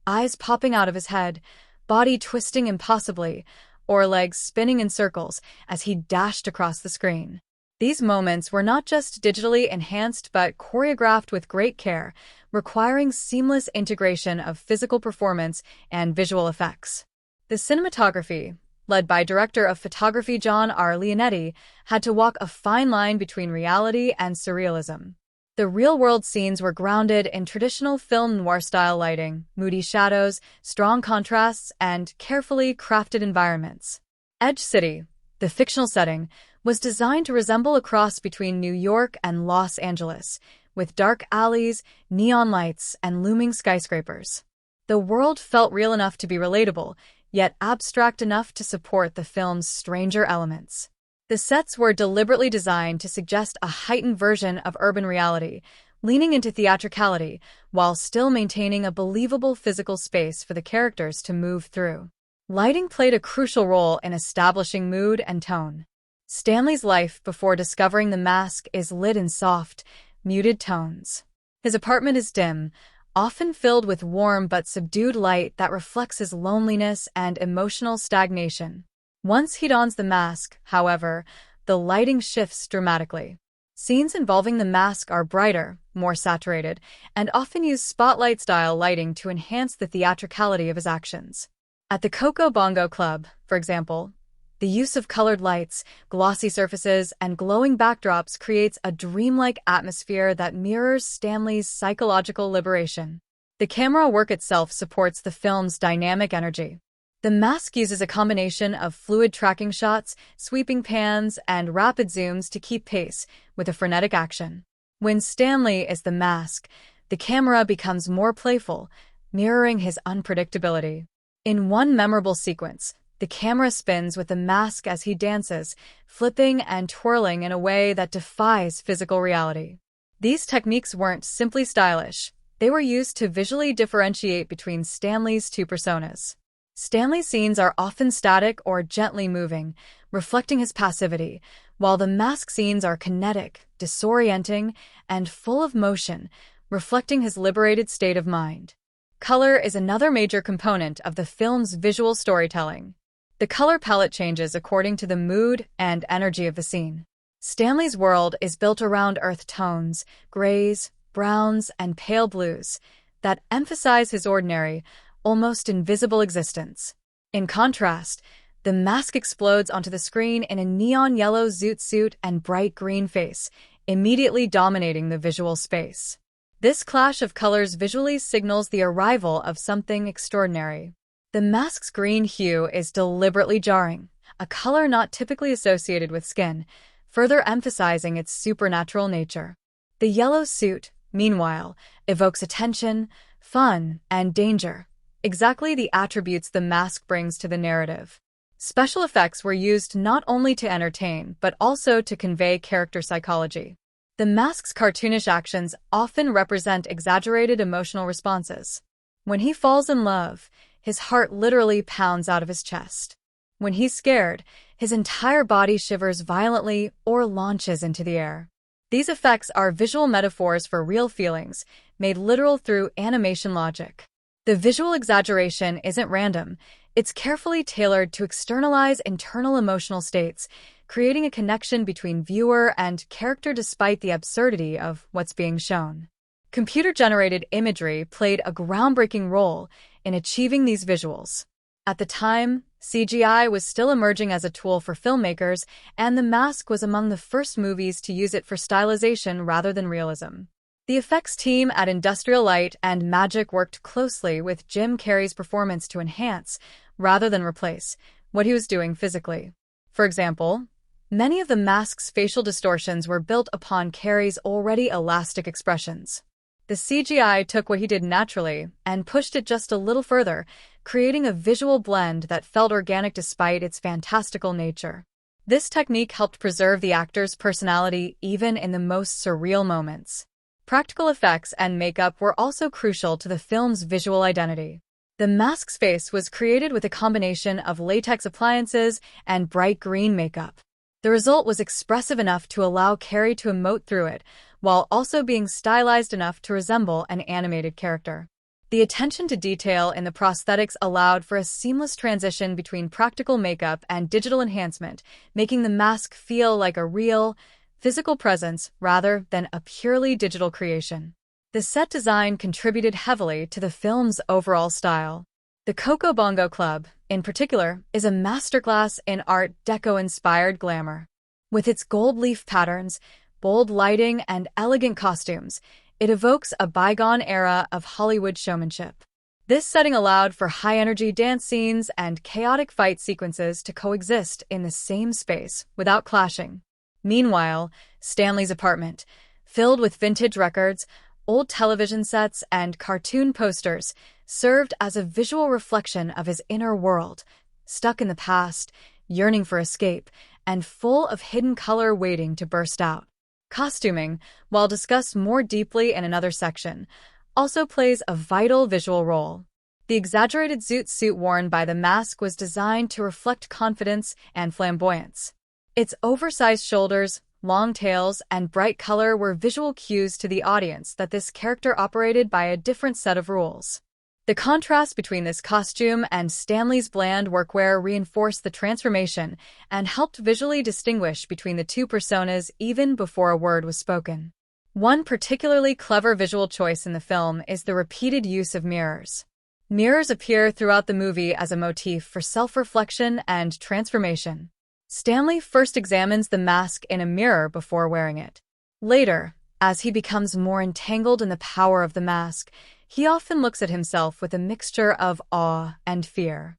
eyes popping out of his head, body twisting impossibly, or legs spinning in circles as he dashed across the screen. These moments were not just digitally enhanced but choreographed with great care, requiring seamless integration of physical performance and visual effects. The cinematography, led by director of photography John R. Leonetti, had to walk a fine line between reality and surrealism. The real-world scenes were grounded in traditional film noir-style lighting, moody shadows, strong contrasts, and carefully crafted environments. Edge City, the fictional setting, was designed to resemble a cross between New York and Los Angeles, with dark alleys, neon lights, and looming skyscrapers. The world felt real enough to be relatable, yet abstract enough to support the film's stranger elements. The sets were deliberately designed to suggest a heightened version of urban reality, leaning into theatricality while still maintaining a believable physical space for the characters to move through. Lighting played a crucial role in establishing mood and tone. Stanley's life before discovering the mask is lit in soft, muted tones. His apartment is dim, often filled with warm but subdued light that reflects his loneliness and emotional stagnation. Once he dons the mask, however, the lighting shifts dramatically. Scenes involving the mask are brighter, more saturated, and often use spotlight-style lighting to enhance the theatricality of his actions. At the Coco Bongo Club, for example, the use of colored lights, glossy surfaces, and glowing backdrops creates a dreamlike atmosphere that mirrors Stanley's psychological liberation. The camera work itself supports the film's dynamic energy. The mask uses a combination of fluid tracking shots, sweeping pans, and rapid zooms to keep pace with a frenetic action. When Stanley is the mask, the camera becomes more playful, mirroring his unpredictability. In one memorable sequence, the camera spins with the mask as he dances, flipping and twirling in a way that defies physical reality. These techniques weren't simply stylish. They were used to visually differentiate between Stanley's two personas. Stanley's scenes are often static or gently moving, reflecting his passivity, while the mask scenes are kinetic, disorienting, and full of motion, reflecting his liberated state of mind. Color is another major component of the film's visual storytelling. The color palette changes according to the mood and energy of the scene. Stanley's world is built around earth tones, grays, browns, and pale blues, that emphasize his ordinary, almost invisible existence. In contrast, the mask explodes onto the screen in a neon yellow zoot suit and bright green face, immediately dominating the visual space. This clash of colors visually signals the arrival of something extraordinary. The mask's green hue is deliberately jarring, a color not typically associated with skin, further emphasizing its supernatural nature. The yellow suit, meanwhile, evokes attention, fun, and danger, exactly the attributes the mask brings to the narrative. Special effects were used not only to entertain, but also to convey character psychology. The mask's cartoonish actions often represent exaggerated emotional responses. When he falls in love, his heart literally pounds out of his chest. When he's scared, his entire body shivers violently or launches into the air. These effects are visual metaphors for real feelings, made literal through animation logic. The visual exaggeration isn't random, it's carefully tailored to externalize internal emotional states, creating a connection between viewer and character despite the absurdity of what's being shown. Computer-generated imagery played a groundbreaking role in achieving these visuals. At the time, CGI was still emerging as a tool for filmmakers, and The Mask was among the first movies to use it for stylization rather than realism. The effects team at Industrial Light and Magic worked closely with Jim Carrey's performance to enhance, rather than replace, what he was doing physically. For example, many of the mask's facial distortions were built upon Carrey's already elastic expressions. The CGI took what he did naturally and pushed it just a little further, creating a visual blend that felt organic despite its fantastical nature. This technique helped preserve the actor's personality even in the most surreal moments. Practical effects and makeup were also crucial to the film's visual identity. The mask's face was created with a combination of latex appliances and bright green makeup. The result was expressive enough to allow Carrey to emote through it, while also being stylized enough to resemble an animated character. The attention to detail in the prosthetics allowed for a seamless transition between practical makeup and digital enhancement, making the mask feel like a real, physical presence rather than a purely digital creation. The set design contributed heavily to the film's overall style. The Coco Bongo Club, in particular, is a masterclass in Art Deco-inspired glamour. With its gold leaf patterns, bold lighting, and elegant costumes, it evokes a bygone era of Hollywood showmanship. This setting allowed for high-energy dance scenes and chaotic fight sequences to coexist in the same space without clashing. Meanwhile, Stanley's apartment, filled with vintage records, old television sets, and cartoon posters, served as a visual reflection of his inner world, stuck in the past, yearning for escape, and full of hidden color waiting to burst out. Costuming, while discussed more deeply in another section, also plays a vital visual role. The exaggerated zoot suit worn by the mask was designed to reflect confidence and flamboyance. Its oversized shoulders, long tails, and bright color were visual cues to the audience that this character operated by a different set of rules. The contrast between this costume and Stanley's bland workwear reinforced the transformation and helped visually distinguish between the two personas even before a word was spoken. One particularly clever visual choice in the film is the repeated use of mirrors. Mirrors appear throughout the movie as a motif for self-reflection and transformation. Stanley first examines the mask in a mirror before wearing it. Later, as he becomes more entangled in the power of the mask, he often looks at himself with a mixture of awe and fear.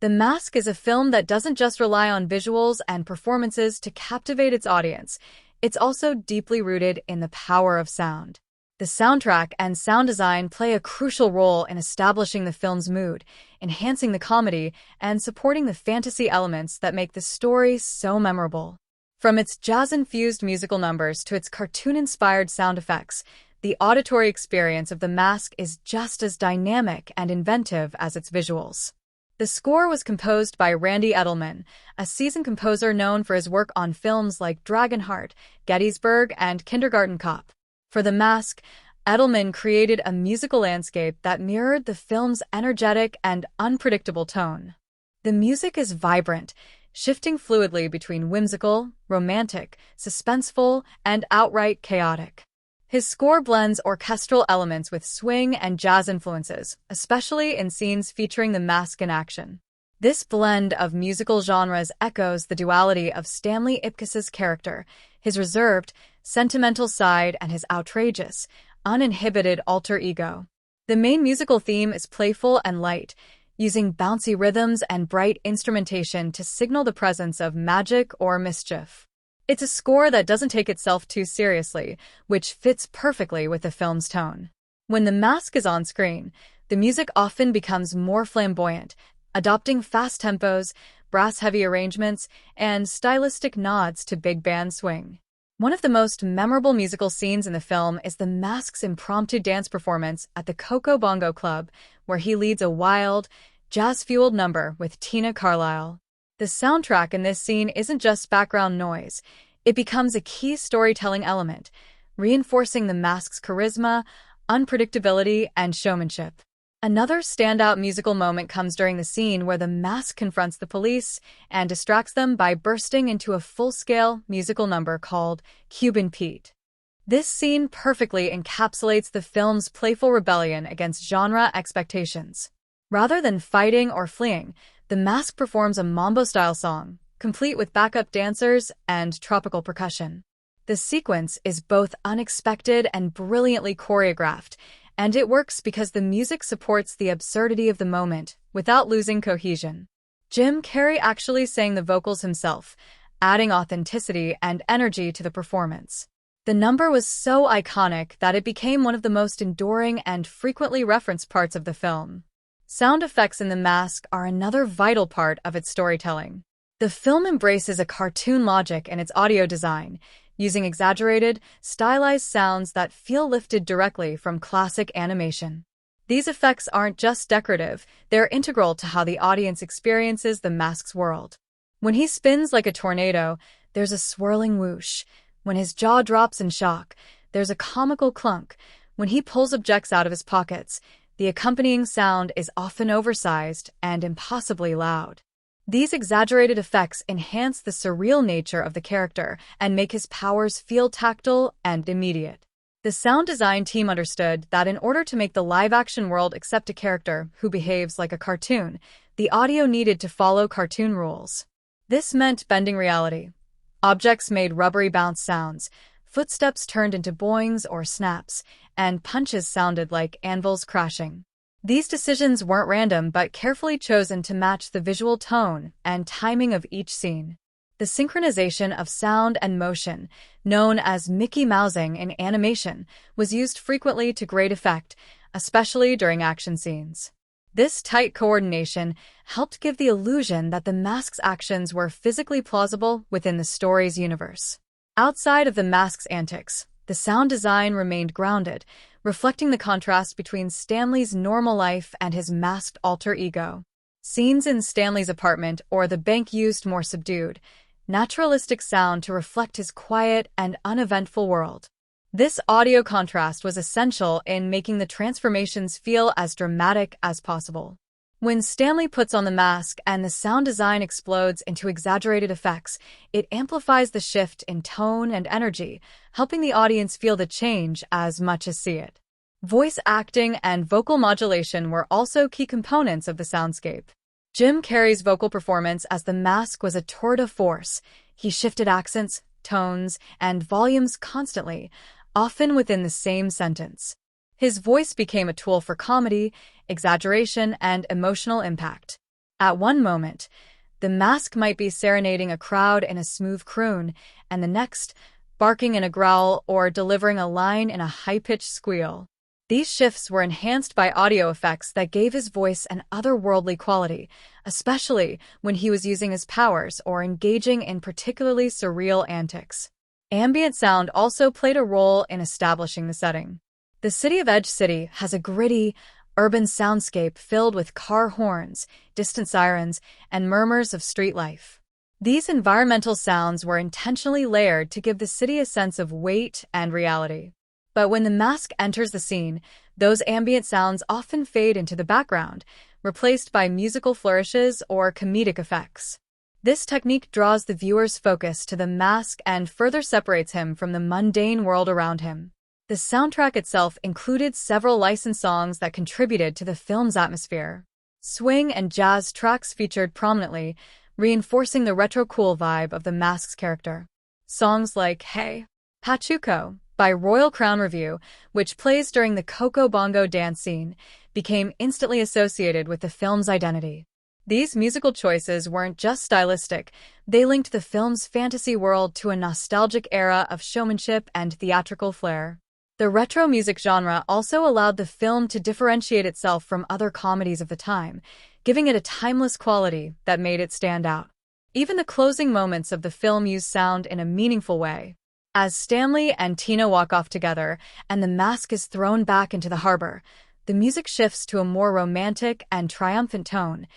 The Mask is a film that doesn't just rely on visuals and performances to captivate its audience. It's also deeply rooted in the power of sound. The soundtrack and sound design play a crucial role in establishing the film's mood, enhancing the comedy, and supporting the fantasy elements that make the story so memorable. From its jazz-infused musical numbers to its cartoon-inspired sound effects, the auditory experience of The Mask is just as dynamic and inventive as its visuals. The score was composed by Randy Edelman, a seasoned composer known for his work on films like Dragonheart, Gettysburg, and Kindergarten Cop. For The Mask, Edelman created a musical landscape that mirrored the film's energetic and unpredictable tone. The music is vibrant, shifting fluidly between whimsical, romantic, suspenseful, and outright chaotic. His score blends orchestral elements with swing and jazz influences, especially in scenes featuring the mask in action. This blend of musical genres echoes the duality of Stanley Ipkiss's character, his reserved, sentimental side and his outrageous, uninhibited alter ego. The main musical theme is playful and light, using bouncy rhythms and bright instrumentation to signal the presence of magic or mischief. It's a score that doesn't take itself too seriously, which fits perfectly with the film's tone. When the mask is on screen, the music often becomes more flamboyant, adopting fast tempos, brass-heavy arrangements, and stylistic nods to big band swing. One of the most memorable musical scenes in the film is the mask's impromptu dance performance at the Coco Bongo Club, where he leads a wild, jazz-fueled number with Tina Carlisle. The soundtrack in this scene isn't just background noise. It becomes a key storytelling element, reinforcing the mask's charisma, unpredictability, and showmanship. Another standout musical moment comes during the scene where the mask confronts the police and distracts them by bursting into a full-scale musical number called Cuban Pete. This scene perfectly encapsulates the film's playful rebellion against genre expectations. Rather than fighting or fleeing, the mask performs a mambo-style song, complete with backup dancers and tropical percussion. The sequence is both unexpected and brilliantly choreographed, and it works because the music supports the absurdity of the moment without losing cohesion. Jim Carrey actually sang the vocals himself, adding authenticity and energy to the performance. The number was so iconic that it became one of the most enduring and frequently referenced parts of the film. Sound effects in The Mask are another vital part of its storytelling. The film embraces a cartoon logic in its audio design, using exaggerated, stylized sounds that feel lifted directly from classic animation. These effects aren't just decorative, they're integral to how the audience experiences the mask's world. When he spins like a tornado, there's a swirling whoosh. When his jaw drops in shock, there's a comical clunk. When he pulls objects out of his pockets, the accompanying sound is often oversized and impossibly loud. These exaggerated effects enhance the surreal nature of the character and make his powers feel tactile and immediate. The sound design team understood that in order to make the live-action world accept a character who behaves like a cartoon, the audio needed to follow cartoon rules. This meant bending reality. Objects made rubbery bounce sounds, footsteps turned into boings or snaps, and punches sounded like anvils crashing. These decisions weren't random but carefully chosen to match the visual tone and timing of each scene. The synchronization of sound and motion, known as Mickey Mousing in animation, was used frequently to great effect, especially during action scenes. This tight coordination helped give the illusion that the mask's actions were physically plausible within the story's universe. Outside of the mask's antics, the sound design remained grounded, reflecting the contrast between Stanley's normal life and his masked alter ego. Scenes in Stanley's apartment or the bank used more subdued, naturalistic sound to reflect his quiet and uneventful world. This audio contrast was essential in making the transformations feel as dramatic as possible. When Stanley puts on the mask and the sound design explodes into exaggerated effects, it amplifies the shift in tone and energy, helping the audience feel the change as much as see it. Voice acting and vocal modulation were also key components of the soundscape. Jim Carrey's vocal performance as the mask was a tour de force. He shifted accents, tones, and volumes constantly, often within the same sentence. His voice became a tool for comedy, exaggeration, and emotional impact. At one moment, the mask might be serenading a crowd in a smooth croon, and the next, barking in a growl or delivering a line in a high-pitched squeal. These shifts were enhanced by audio effects that gave his voice an otherworldly quality, especially when he was using his powers or engaging in particularly surreal antics. Ambient sound also played a role in establishing the setting. The city of Edge City has a gritty, urban soundscape filled with car horns, distant sirens, and murmurs of street life. These environmental sounds were intentionally layered to give the city a sense of weight and reality. But when the mask enters the scene, those ambient sounds often fade into the background, replaced by musical flourishes or comedic effects. This technique draws the viewer's focus to the mask and further separates him from the mundane world around him. The soundtrack itself included several licensed songs that contributed to the film's atmosphere. Swing and jazz tracks featured prominently, reinforcing the retro-cool vibe of the mask's character. Songs like Hey, Pachuco by Royal Crown Revue, which plays during the Coco Bongo dance scene, became instantly associated with the film's identity. These musical choices weren't just stylistic, they linked the film's fantasy world to a nostalgic era of showmanship and theatrical flair. The retro music genre also allowed the film to differentiate itself from other comedies of the time, giving it a timeless quality that made it stand out. Even the closing moments of the film use sound in a meaningful way. As Stanley and Tina walk off together and the mask is thrown back into the harbor, the music shifts to a more romantic and triumphant tone,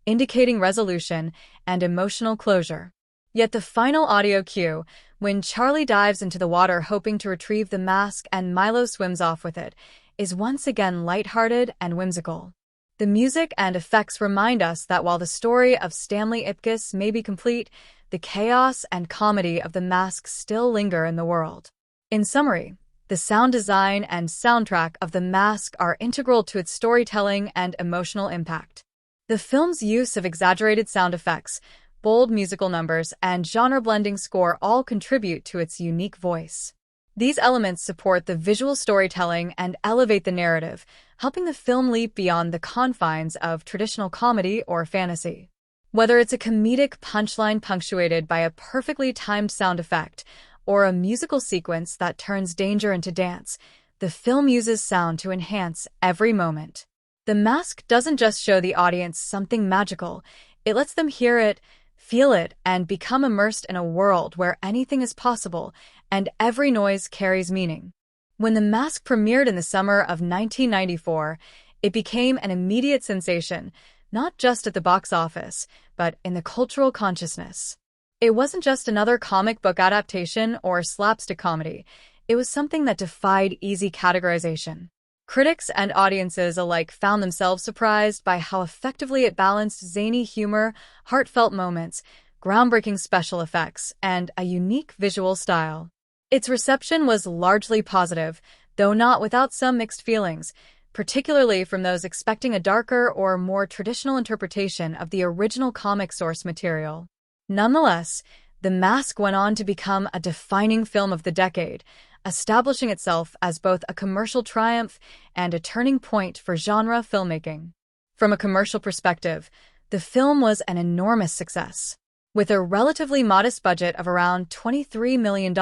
indicating resolution and emotional closure. Yet the final audio cue, when Charlie dives into the water hoping to retrieve the mask and Milo swims off with it, is once again lighthearted and whimsical. The music and effects remind us that while the story of Stanley Ipkiss may be complete, the chaos and comedy of the mask still linger in the world. In summary, the sound design and soundtrack of the mask are integral to its storytelling and emotional impact. The film's use of exaggerated sound effects, bold musical numbers, and genre-blending score all contribute to its unique voice. These elements support the visual storytelling and elevate the narrative, helping the film leap beyond the confines of traditional comedy or fantasy. Whether it's a comedic punchline punctuated by a perfectly timed sound effect or a musical sequence that turns danger into dance, the film uses sound to enhance every moment. The mask doesn't just show the audience something magical, it lets them hear it, feel it, and become immersed in a world where anything is possible and every noise carries meaning. When The Mask premiered in the summer of 1994, it became an immediate sensation, not just at the box office, but in the cultural consciousness. It wasn't just another comic book adaptation or slapstick comedy, it was something that defied easy categorization. Critics and audiences alike found themselves surprised by how effectively it balanced zany humor, heartfelt moments, groundbreaking special effects, and a unique visual style. Its reception was largely positive, though not without some mixed feelings, particularly from those expecting a darker or more traditional interpretation of the original comic source material. Nonetheless, The Mask went on to become a defining film of the decade, establishing itself as both a commercial triumph and a turning point for genre filmmaking. From a commercial perspective, the film was an enormous success. With a relatively modest budget of around $23 million,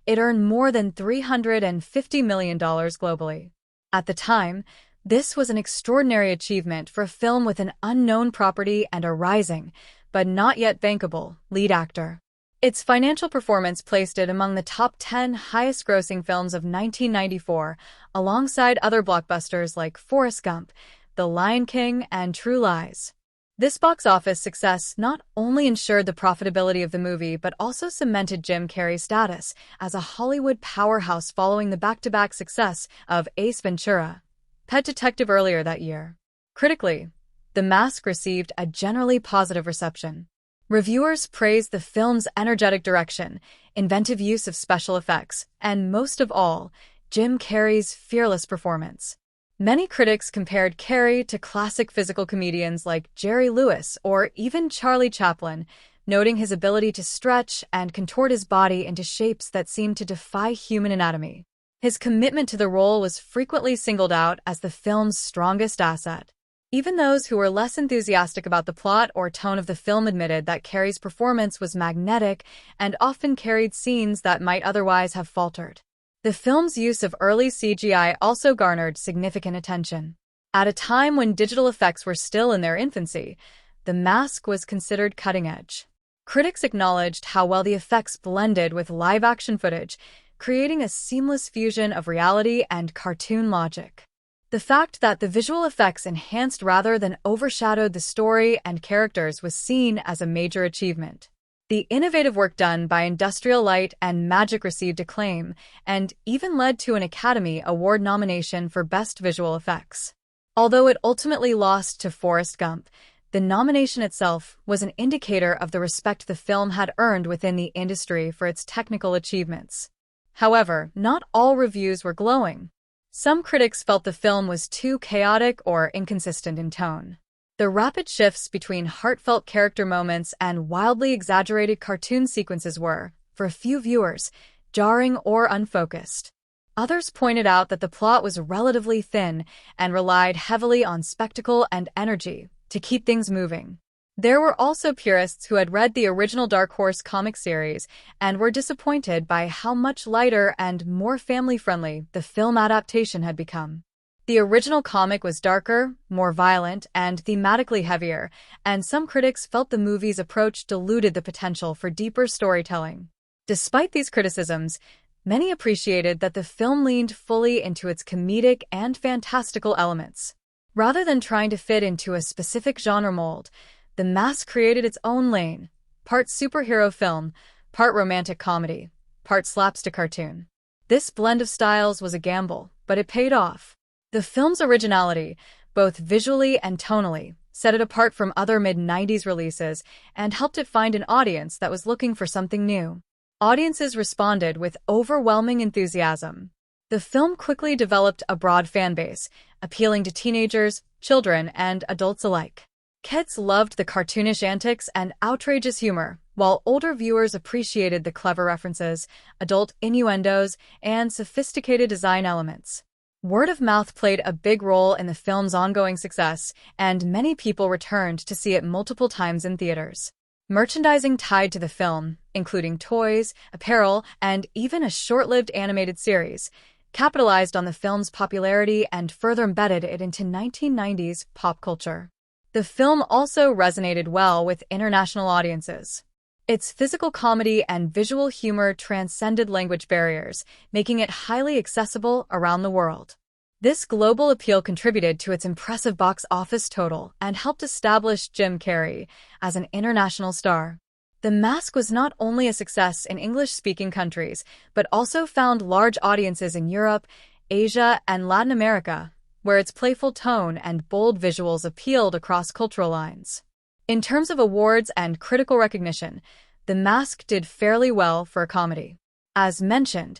it earned more than $350 million globally. At the time, this was an extraordinary achievement for a film with an unknown property and a rising, but not yet bankable, lead actor. Its financial performance placed it among the top 10 highest-grossing films of 1994, alongside other blockbusters like Forrest Gump, The Lion King, and True Lies. This box office success not only ensured the profitability of the movie but also cemented Jim Carrey's status as a Hollywood powerhouse following the back-to-back success of Ace Ventura: Pet Detective earlier that year. Critically, The Mask received a generally positive reception. Reviewers praised the film's energetic direction, inventive use of special effects, and most of all, Jim Carrey's fearless performance. Many critics compared Carrey to classic physical comedians like Jerry Lewis or even Charlie Chaplin, noting his ability to stretch and contort his body into shapes that seemed to defy human anatomy. His commitment to the role was frequently singled out as the film's strongest asset. Even those who were less enthusiastic about the plot or tone of the film admitted that Carrey's performance was magnetic and often carried scenes that might otherwise have faltered. The film's use of early CGI also garnered significant attention. At a time when digital effects were still in their infancy, The Mask was considered cutting-edge. Critics acknowledged how well the effects blended with live-action footage, creating a seamless fusion of reality and cartoon logic. The fact that the visual effects enhanced rather than overshadowed the story and characters was seen as a major achievement. The innovative work done by Industrial Light and Magic received acclaim, and even led to an Academy Award nomination for Best Visual Effects. Although it ultimately lost to Forrest Gump, the nomination itself was an indicator of the respect the film had earned within the industry for its technical achievements. However, not all reviews were glowing. Some critics felt the film was too chaotic or inconsistent in tone. The rapid shifts between heartfelt character moments and wildly exaggerated cartoon sequences were, for a few viewers, jarring or unfocused. Others pointed out that the plot was relatively thin and relied heavily on spectacle and energy to keep things moving. There were also purists who had read the original Dark Horse comic series and were disappointed by how much lighter and more family-friendly the film adaptation had become. The original comic was darker, more violent, and thematically heavier, and some critics felt the movie's approach diluted the potential for deeper storytelling. Despite these criticisms, many appreciated that the film leaned fully into its comedic and fantastical elements. Rather than trying to fit into a specific genre mold, The Mask created its own lane, part superhero film, part romantic comedy, part slapstick cartoon. This blend of styles was a gamble, but it paid off. The film's originality, both visually and tonally, set it apart from other mid-90s releases and helped it find an audience that was looking for something new. Audiences responded with overwhelming enthusiasm. The film quickly developed a broad fan base, appealing to teenagers, children, and adults alike. Kids loved the cartoonish antics and outrageous humor, while older viewers appreciated the clever references, adult innuendos, and sophisticated design elements. Word of mouth played a big role in the film's ongoing success, and many people returned to see it multiple times in theaters. Merchandising tied to the film, including toys, apparel, and even a short-lived animated series, capitalized on the film's popularity and further embedded it into 1990s pop culture. The film also resonated well with international audiences. Its physical comedy and visual humor transcended language barriers, making it highly accessible around the world. This global appeal contributed to its impressive box office total and helped establish Jim Carrey as an international star. The Mask was not only a success in English-speaking countries, but also found large audiences in Europe, Asia, and Latin America, where its playful tone and bold visuals appealed across cultural lines. In terms of awards and critical recognition, The Mask did fairly well for a comedy. As mentioned,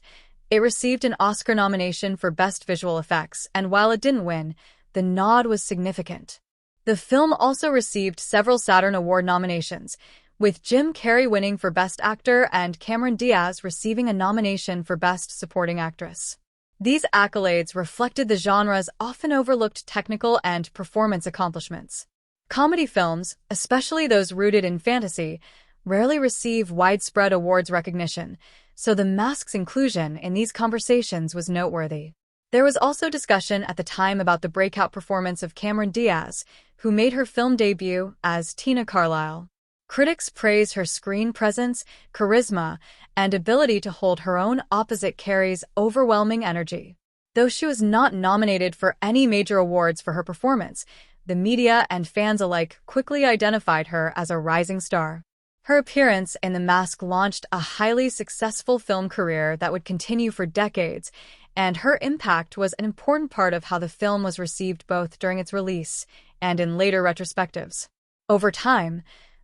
it received an Oscar nomination for Best Visual Effects, and while it didn't win, the nod was significant. The film also received several Saturn Award nominations, with Jim Carrey winning for Best Actor and Cameron Diaz receiving a nomination for Best Supporting Actress. These accolades reflected the genre's often overlooked technical and performance accomplishments. Comedy films, especially those rooted in fantasy, rarely receive widespread awards recognition, so The Mask's inclusion in these conversations was noteworthy. There was also discussion at the time about the breakout performance of Cameron Diaz, who made her film debut as Tina Carlisle. Critics praised her screen presence, charisma, and ability to hold her own opposite Carrey's overwhelming energy. Though she was not nominated for any major awards for her performance, the media and fans alike quickly identified her as a rising star. Her appearance in The Mask launched a highly successful film career that would continue for decades, and her impact was an important part of how the film was received both during its release and in later retrospectives. Over time,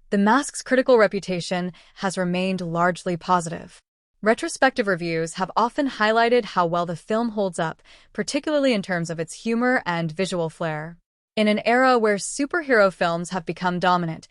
The Mask's critical reputation has remained largely positive. Retrospective reviews have often highlighted how well the film holds up, particularly in terms of its humor and visual flair. In an era where superhero films have become dominant,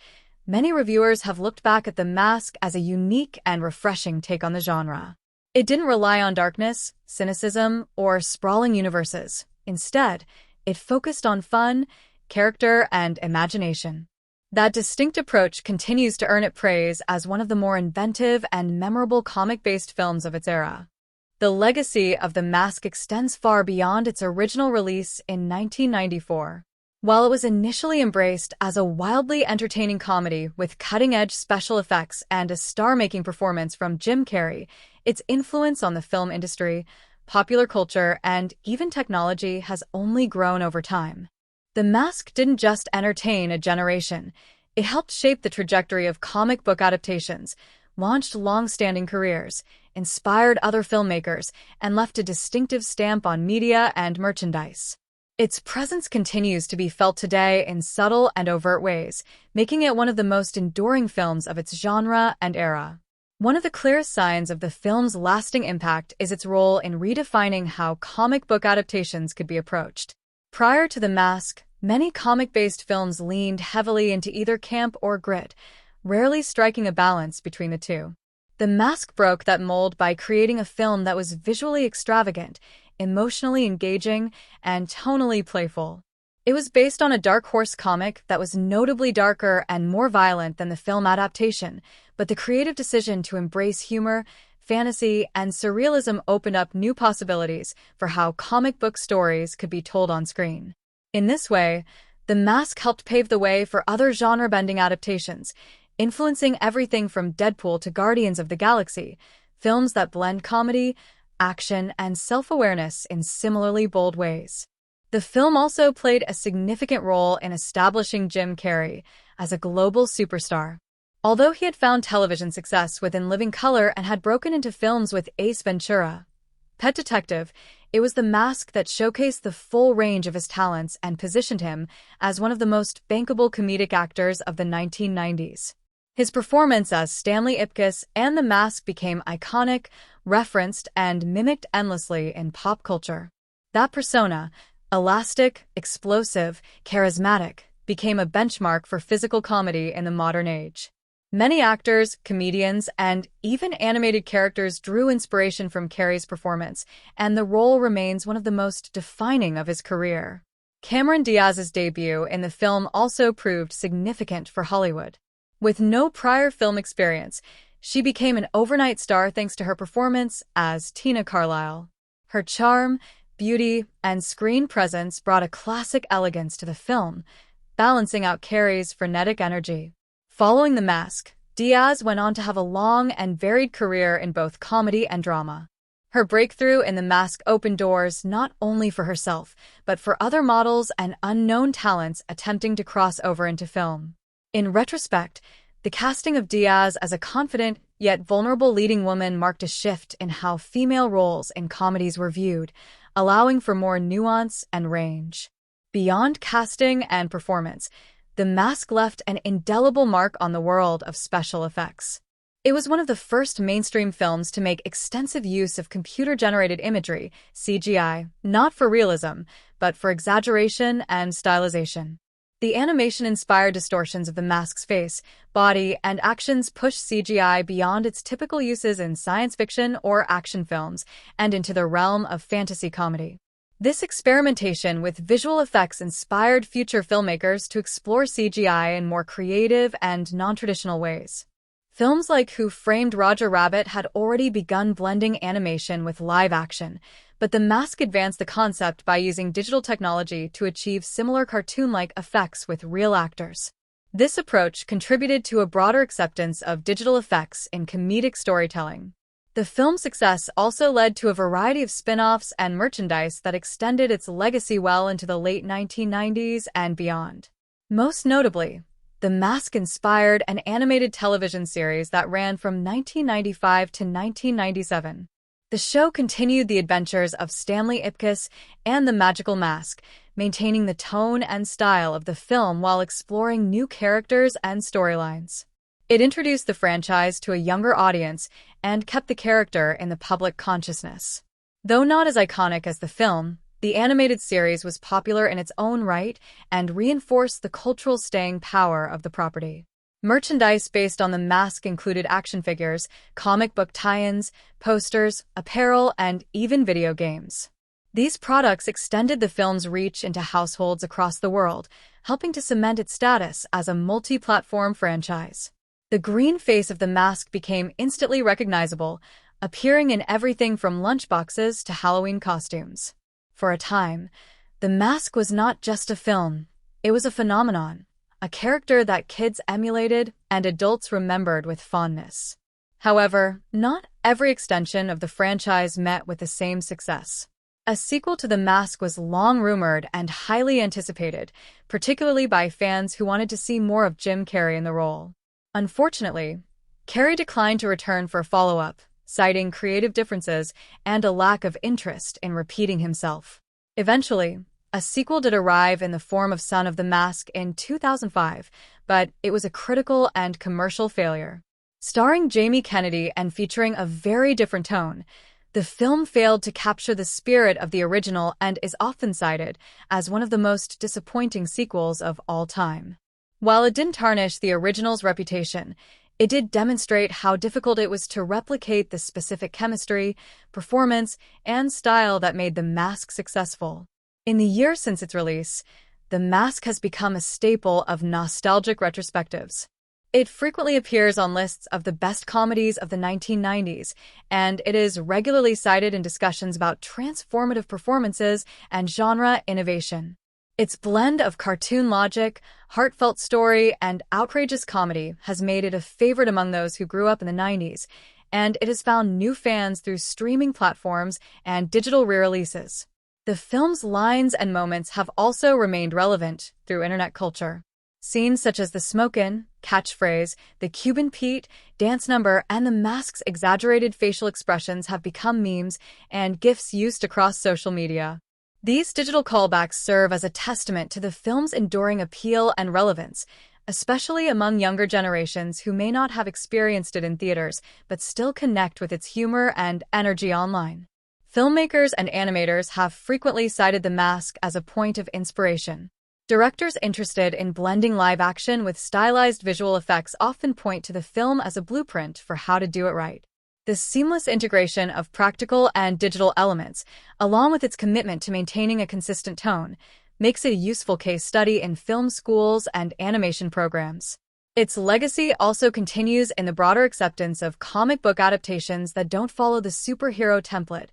many reviewers have looked back at The Mask as a unique and refreshing take on the genre. It didn't rely on darkness, cynicism, or sprawling universes. Instead, it focused on fun, character, and imagination. That distinct approach continues to earn it praise as one of the more inventive and memorable comic-based films of its era. The legacy of The Mask extends far beyond its original release in 1994. While it was initially embraced as a wildly entertaining comedy with cutting-edge special effects and a star-making performance from Jim Carrey, its influence on the film industry, popular culture, and even technology has only grown over time. The Mask didn't just entertain a generation, it helped shape the trajectory of comic book adaptations, launched long-standing careers, inspired other filmmakers, and left a distinctive stamp on media and merchandise. Its presence continues to be felt today in subtle and overt ways, making it one of the most enduring films of its genre and era. One of the clearest signs of the film's lasting impact is its role in redefining how comic book adaptations could be approached. Prior to The Mask, many comic-based films leaned heavily into either camp or grit, rarely striking a balance between the two. The Mask broke that mold by creating a film that was visually extravagant, emotionally engaging, and tonally playful. It was based on a Dark Horse comic that was notably darker and more violent than the film adaptation, but the creative decision to embrace humor, fantasy, and surrealism opened up new possibilities for how comic book stories could be told on screen. In this way, The Mask helped pave the way for other genre-bending adaptations, influencing everything from Deadpool to Guardians of the Galaxy, films that blend comedy, action, and self-awareness in similarly bold ways. The film also played a significant role in establishing Jim Carrey as a global superstar. Although he had found television success with In Living Color and had broken into films with Ace Ventura, Pet Detective, it was The Mask that showcased the full range of his talents and positioned him as one of the most bankable comedic actors of the 1990s. His performance as Stanley Ipkiss and The Mask became iconic, referenced, and mimicked endlessly in pop culture. That persona, elastic, explosive, charismatic, became a benchmark for physical comedy in the modern age. Many actors, comedians, and even animated characters drew inspiration from Carrey's performance, and the role remains one of the most defining of his career. Cameron Diaz's debut in the film also proved significant for Hollywood. With no prior film experience, she became an overnight star thanks to her performance as Tina Carlisle. Her charm, beauty, and screen presence brought a classic elegance to the film, balancing out Carrey's frenetic energy. Following The Mask, Diaz went on to have a long and varied career in both comedy and drama. Her breakthrough in The Mask opened doors not only for herself, but for other models and unknown talents attempting to cross over into film. In retrospect, the casting of Diaz as a confident yet vulnerable leading woman marked a shift in how female roles in comedies were viewed, allowing for more nuance and range. Beyond casting and performance, The Mask left an indelible mark on the world of special effects. It was one of the first mainstream films to make extensive use of computer-generated imagery, CGI, not for realism, but for exaggeration and stylization. The animation-inspired distortions of The Mask's face, body, and actions pushed CGI beyond its typical uses in science fiction or action films and into the realm of fantasy comedy. This experimentation with visual effects inspired future filmmakers to explore CGI in more creative and non-traditional ways. Films like Who Framed Roger Rabbit had already begun blending animation with live action, but The Mask advanced the concept by using digital technology to achieve similar cartoon-like effects with real actors. This approach contributed to a broader acceptance of digital effects in comedic storytelling. The film's success also led to a variety of spin-offs and merchandise that extended its legacy well into the late 1990s and beyond. Most notably, The Mask inspired an animated television series that ran from 1995 to 1997. The show continued the adventures of Stanley Ipkiss and the Magical Mask, maintaining the tone and style of the film while exploring new characters and storylines. It introduced the franchise to a younger audience and kept the character in the public consciousness. Though not as iconic as the film, the animated series was popular in its own right and reinforced the cultural staying power of the property. Merchandise based on The Mask included action figures, comic book tie-ins, posters, apparel, and even video games. These products extended the film's reach into households across the world, helping to cement its status as a multi-platform franchise. The green face of The Mask became instantly recognizable, appearing in everything from lunchboxes to Halloween costumes. For a time, The Mask was not just a film. It was a phenomenon, a character that kids emulated and adults remembered with fondness. However, not every extension of the franchise met with the same success. A sequel to The Mask was long rumored and highly anticipated, particularly by fans who wanted to see more of Jim Carrey in the role. Unfortunately, Carrey declined to return for a follow-up, citing creative differences and a lack of interest in repeating himself. Eventually, a sequel did arrive in the form of Son of the Mask in 2005, but it was a critical and commercial failure. Starring Jamie Kennedy and featuring a very different tone, the film failed to capture the spirit of the original and is often cited as one of the most disappointing sequels of all time. While it didn't tarnish the original's reputation, it did demonstrate how difficult it was to replicate the specific chemistry, performance, and style that made The Mask successful. In the years since its release, The Mask has become a staple of nostalgic retrospectives. It frequently appears on lists of the best comedies of the 1990s, and it is regularly cited in discussions about transformative performances and genre innovation. Its blend of cartoon logic, heartfelt story, and outrageous comedy has made it a favorite among those who grew up in the 90s, and it has found new fans through streaming platforms and digital re-releases. The film's lines and moments have also remained relevant through internet culture. Scenes such as the smokin' catchphrase, the Cuban Pete dance number, and the mask's exaggerated facial expressions have become memes and GIFs used across social media. These digital callbacks serve as a testament to the film's enduring appeal and relevance, especially among younger generations who may not have experienced it in theaters but still connect with its humor and energy online. Filmmakers and animators have frequently cited The Mask as a point of inspiration. Directors interested in blending live action with stylized visual effects often point to the film as a blueprint for how to do it right. The seamless integration of practical and digital elements, along with its commitment to maintaining a consistent tone, makes it a useful case study in film schools and animation programs. Its legacy also continues in the broader acceptance of comic book adaptations that don't follow the superhero template,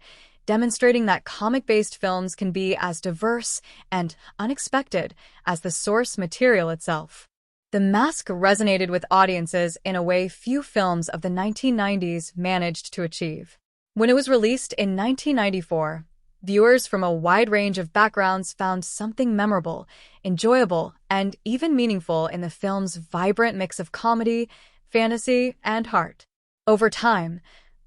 demonstrating that comic-based films can be as diverse and unexpected as the source material itself. The Mask resonated with audiences in a way few films of the 1990s managed to achieve. When it was released in 1994, viewers from a wide range of backgrounds found something memorable, enjoyable, and even meaningful in the film's vibrant mix of comedy, fantasy, and heart. Over time,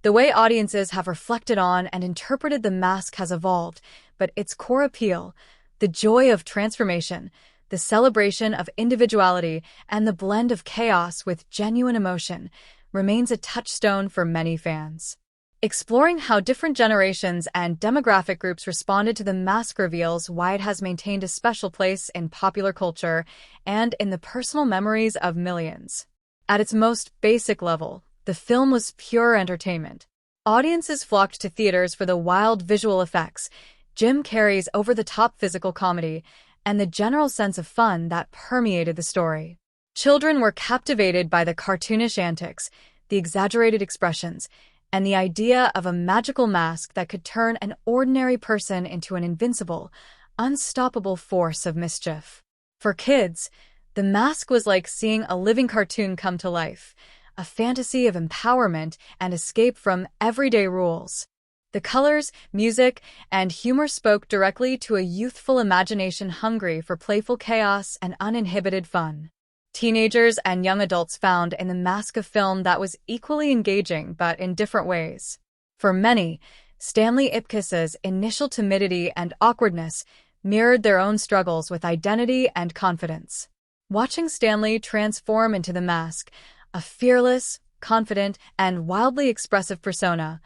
the way audiences have reflected on and interpreted The Mask has evolved, but its core appeal, the joy of transformation, the celebration of individuality, and the blend of chaos with genuine emotion, remains a touchstone for many fans. Exploring how different generations and demographic groups responded to The Mask reveals why it has maintained a special place in popular culture and in the personal memories of millions. At its most basic level, the film was pure entertainment. Audiences flocked to theaters for the wild visual effects, Jim Carrey's over-the-top physical comedy, and the general sense of fun that permeated the story. Children were captivated by the cartoonish antics, the exaggerated expressions, and the idea of a magical mask that could turn an ordinary person into an invincible, unstoppable force of mischief. For kids, The Mask was like seeing a living cartoon come to life, a fantasy of empowerment and escape from everyday rules. The colors, music, and humor spoke directly to a youthful imagination hungry for playful chaos and uninhibited fun. Teenagers and young adults found in The Mask a film that was equally engaging but in different ways. For many, Stanley Ipkiss's initial timidity and awkwardness mirrored their own struggles with identity and confidence. Watching Stanley transform into The Mask, a fearless, confident, and wildly expressive persona,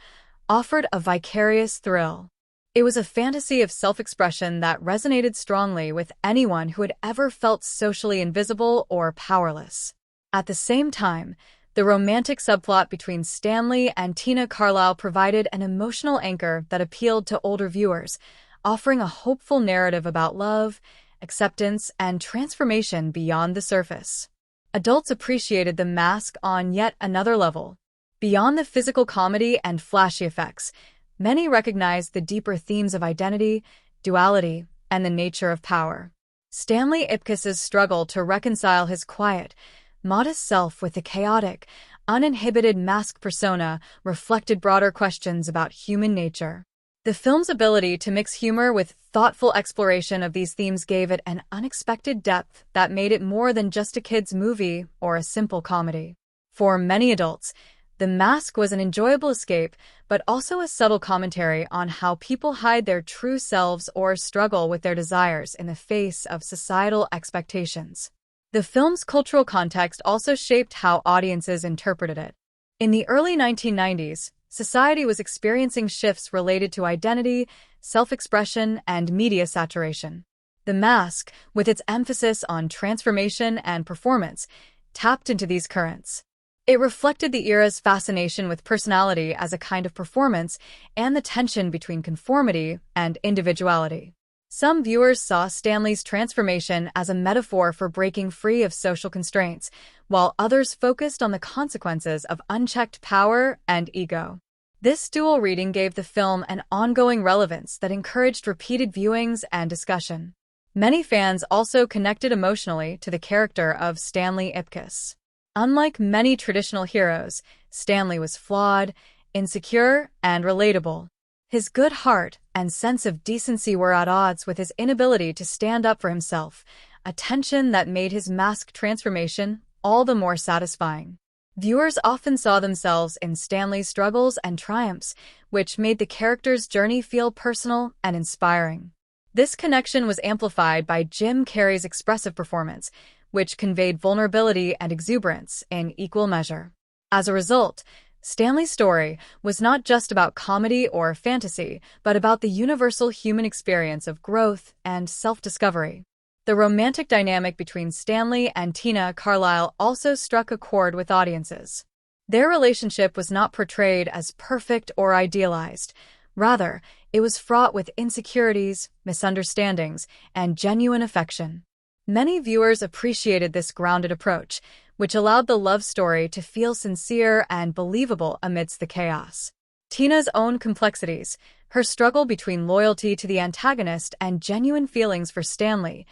offered a vicarious thrill. It was a fantasy of self-expression that resonated strongly with anyone who had ever felt socially invisible or powerless. At the same time, the romantic subplot between Stanley and Tina Carlisle provided an emotional anchor that appealed to older viewers, offering a hopeful narrative about love, acceptance, and transformation beyond the surface. Adults appreciated The Mask on yet another level. Beyond the physical comedy and flashy effects, many recognized the deeper themes of identity, duality, and the nature of power. Stanley Ipkiss's struggle to reconcile his quiet, modest self with the chaotic, uninhibited mask persona reflected broader questions about human nature. The film's ability to mix humor with thoughtful exploration of these themes gave it an unexpected depth that made it more than just a kid's movie or a simple comedy. For many adults, The Mask was an enjoyable escape, but also a subtle commentary on how people hide their true selves or struggle with their desires in the face of societal expectations. The film's cultural context also shaped how audiences interpreted it. In the early 1990s, society was experiencing shifts related to identity, self-expression, and media saturation. The Mask, with its emphasis on transformation and performance, tapped into these currents. It reflected the era's fascination with personality as a kind of performance and the tension between conformity and individuality. Some viewers saw Stanley's transformation as a metaphor for breaking free of social constraints, while others focused on the consequences of unchecked power and ego. This dual reading gave the film an ongoing relevance that encouraged repeated viewings and discussion. Many fans also connected emotionally to the character of Stanley Ipkiss. Unlike many traditional heroes, Stanley was flawed, insecure, and relatable. His good heart and sense of decency were at odds with his inability to stand up for himself, a tension that made his mask transformation all the more satisfying. Viewers often saw themselves in Stanley's struggles and triumphs, which made the character's journey feel personal and inspiring. This connection was amplified by Jim Carrey's expressive performance, which conveyed vulnerability and exuberance in equal measure. As a result, Stanley's story was not just about comedy or fantasy, but about the universal human experience of growth and self-discovery. The romantic dynamic between Stanley and Tina Carlisle also struck a chord with audiences. Their relationship was not portrayed as perfect or idealized. Rather, it was fraught with insecurities, misunderstandings, and genuine affection. Many viewers appreciated this grounded approach, which allowed the love story to feel sincere and believable amidst the chaos. Tina's own complexities, her struggle between loyalty to the antagonist and genuine feelings for Stanley,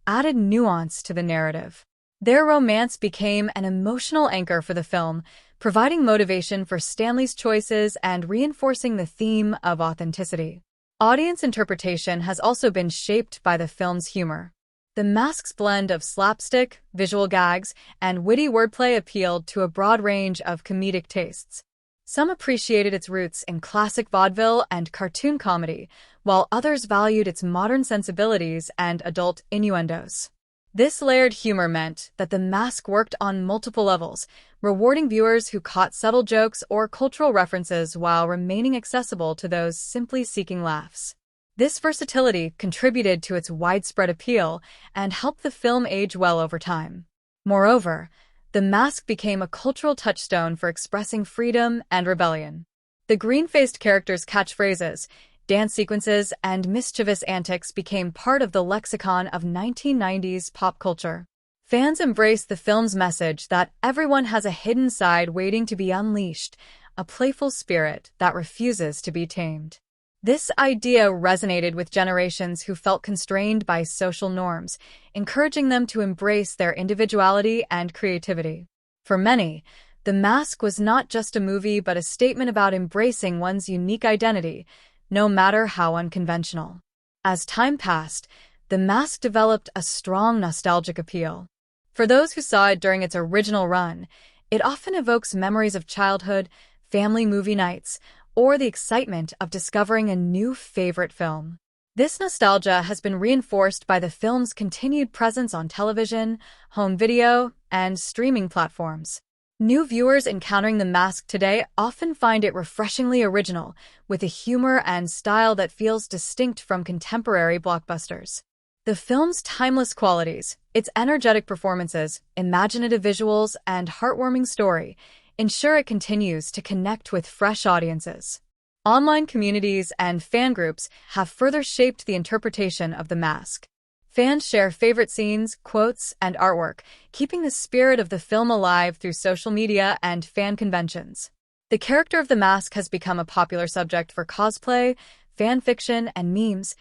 added nuance to the narrative. Their romance became an emotional anchor for the film, providing motivation for Stanley's choices and reinforcing the theme of authenticity. Audience interpretation has also been shaped by the film's humor. The Mask's blend of slapstick, visual gags, and witty wordplay appealed to a broad range of comedic tastes. Some appreciated its roots in classic vaudeville and cartoon comedy, while others valued its modern sensibilities and adult innuendos. This layered humor meant that The Mask worked on multiple levels, rewarding viewers who caught subtle jokes or cultural references while remaining accessible to those simply seeking laughs. This versatility contributed to its widespread appeal and helped the film age well over time. Moreover, The Mask became a cultural touchstone for expressing freedom and rebellion. The green-faced character's catchphrases, dance sequences, and mischievous antics became part of the lexicon of 1990s pop culture. Fans embraced the film's message that everyone has a hidden side waiting to be unleashed, a playful spirit that refuses to be tamed. This idea resonated with generations who felt constrained by social norms, encouraging them to embrace their individuality and creativity. For many, The Mask was not just a movie but a statement about embracing one's unique identity, no matter how unconventional. As time passed, The Mask developed a strong nostalgic appeal. For those who saw it during its original run, it often evokes memories of childhood, family movie nights, or the excitement of discovering a new favorite film. This nostalgia has been reinforced by the film's continued presence on television, home video, and streaming platforms. New viewers encountering The Mask today often find it refreshingly original, with a humor and style that feels distinct from contemporary blockbusters. The film's timeless qualities, its energetic performances, imaginative visuals, and heartwarming story ensure it continues to connect with fresh audiences. Online communities and fan groups have further shaped the interpretation of The Mask. Fans share favorite scenes, quotes, and artwork, keeping the spirit of the film alive through social media and fan conventions. The character of The Mask has become a popular subject for cosplay, fan fiction, and memes,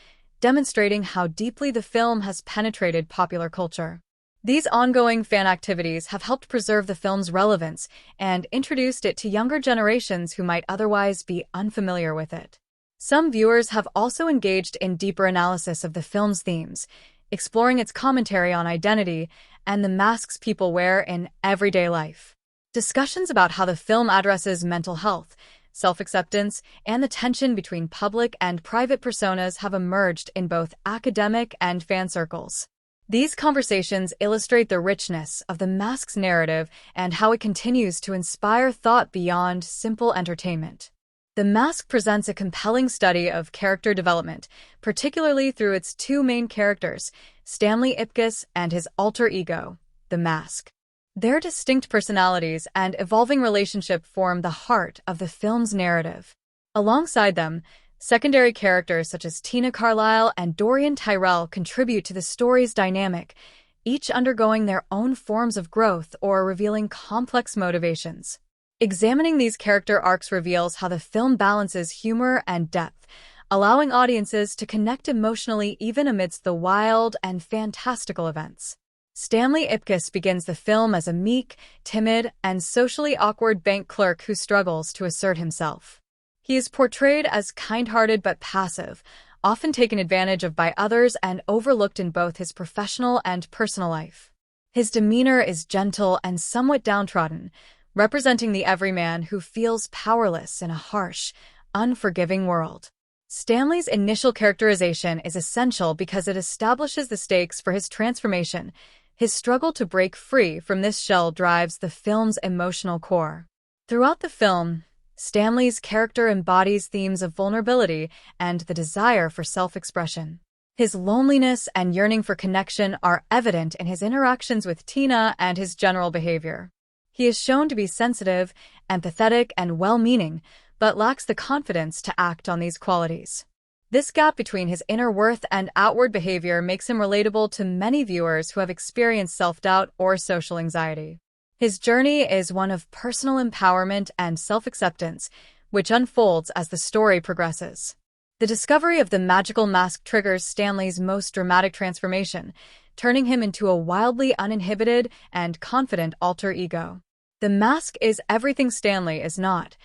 demonstrating how deeply the film has penetrated popular culture. These ongoing fan activities have helped preserve the film's relevance and introduced it to younger generations who might otherwise be unfamiliar with it. Some viewers have also engaged in deeper analysis of the film's themes, exploring its commentary on identity and the masks people wear in everyday life. Discussions about how the film addresses mental health, self-acceptance, and the tension between public and private personas have emerged in both academic and fan circles. These conversations illustrate the richness of the Mask's narrative and how it continues to inspire thought beyond simple entertainment. The Mask presents a compelling study of character development, particularly through its two main characters, Stanley Ipkiss and his alter ego, the Mask. Their distinct personalities and evolving relationship form the heart of the film's narrative. Alongside them, secondary characters such as Tina Carlisle and Dorian Tyrell contribute to the story's dynamic, each undergoing their own forms of growth or revealing complex motivations. Examining these character arcs reveals how the film balances humor and depth, allowing audiences to connect emotionally even amidst the wild and fantastical events. Stanley Ipkiss begins the film as a meek, timid, and socially awkward bank clerk who struggles to assert himself. He is portrayed as kind-hearted but passive, often taken advantage of by others and overlooked in both his professional and personal life. His demeanor is gentle and somewhat downtrodden, representing the everyman who feels powerless in a harsh, unforgiving world. Stanley's initial characterization is essential because it establishes the stakes for his transformation. His struggle to break free from this shell drives the film's emotional core. Throughout the film, Stanley's character embodies themes of vulnerability and the desire for self-expression. His loneliness and yearning for connection are evident in his interactions with Tina and his general behavior. He is shown to be sensitive, empathetic, and well-meaning, but lacks the confidence to act on these qualities. This gap between his inner worth and outward behavior makes him relatable to many viewers who have experienced self-doubt or social anxiety. His journey is one of personal empowerment and self-acceptance, which unfolds as the story progresses. The discovery of the magical mask triggers Stanley's most dramatic transformation, turning him into a wildly uninhibited and confident alter ego. The Mask is everything Stanley is not: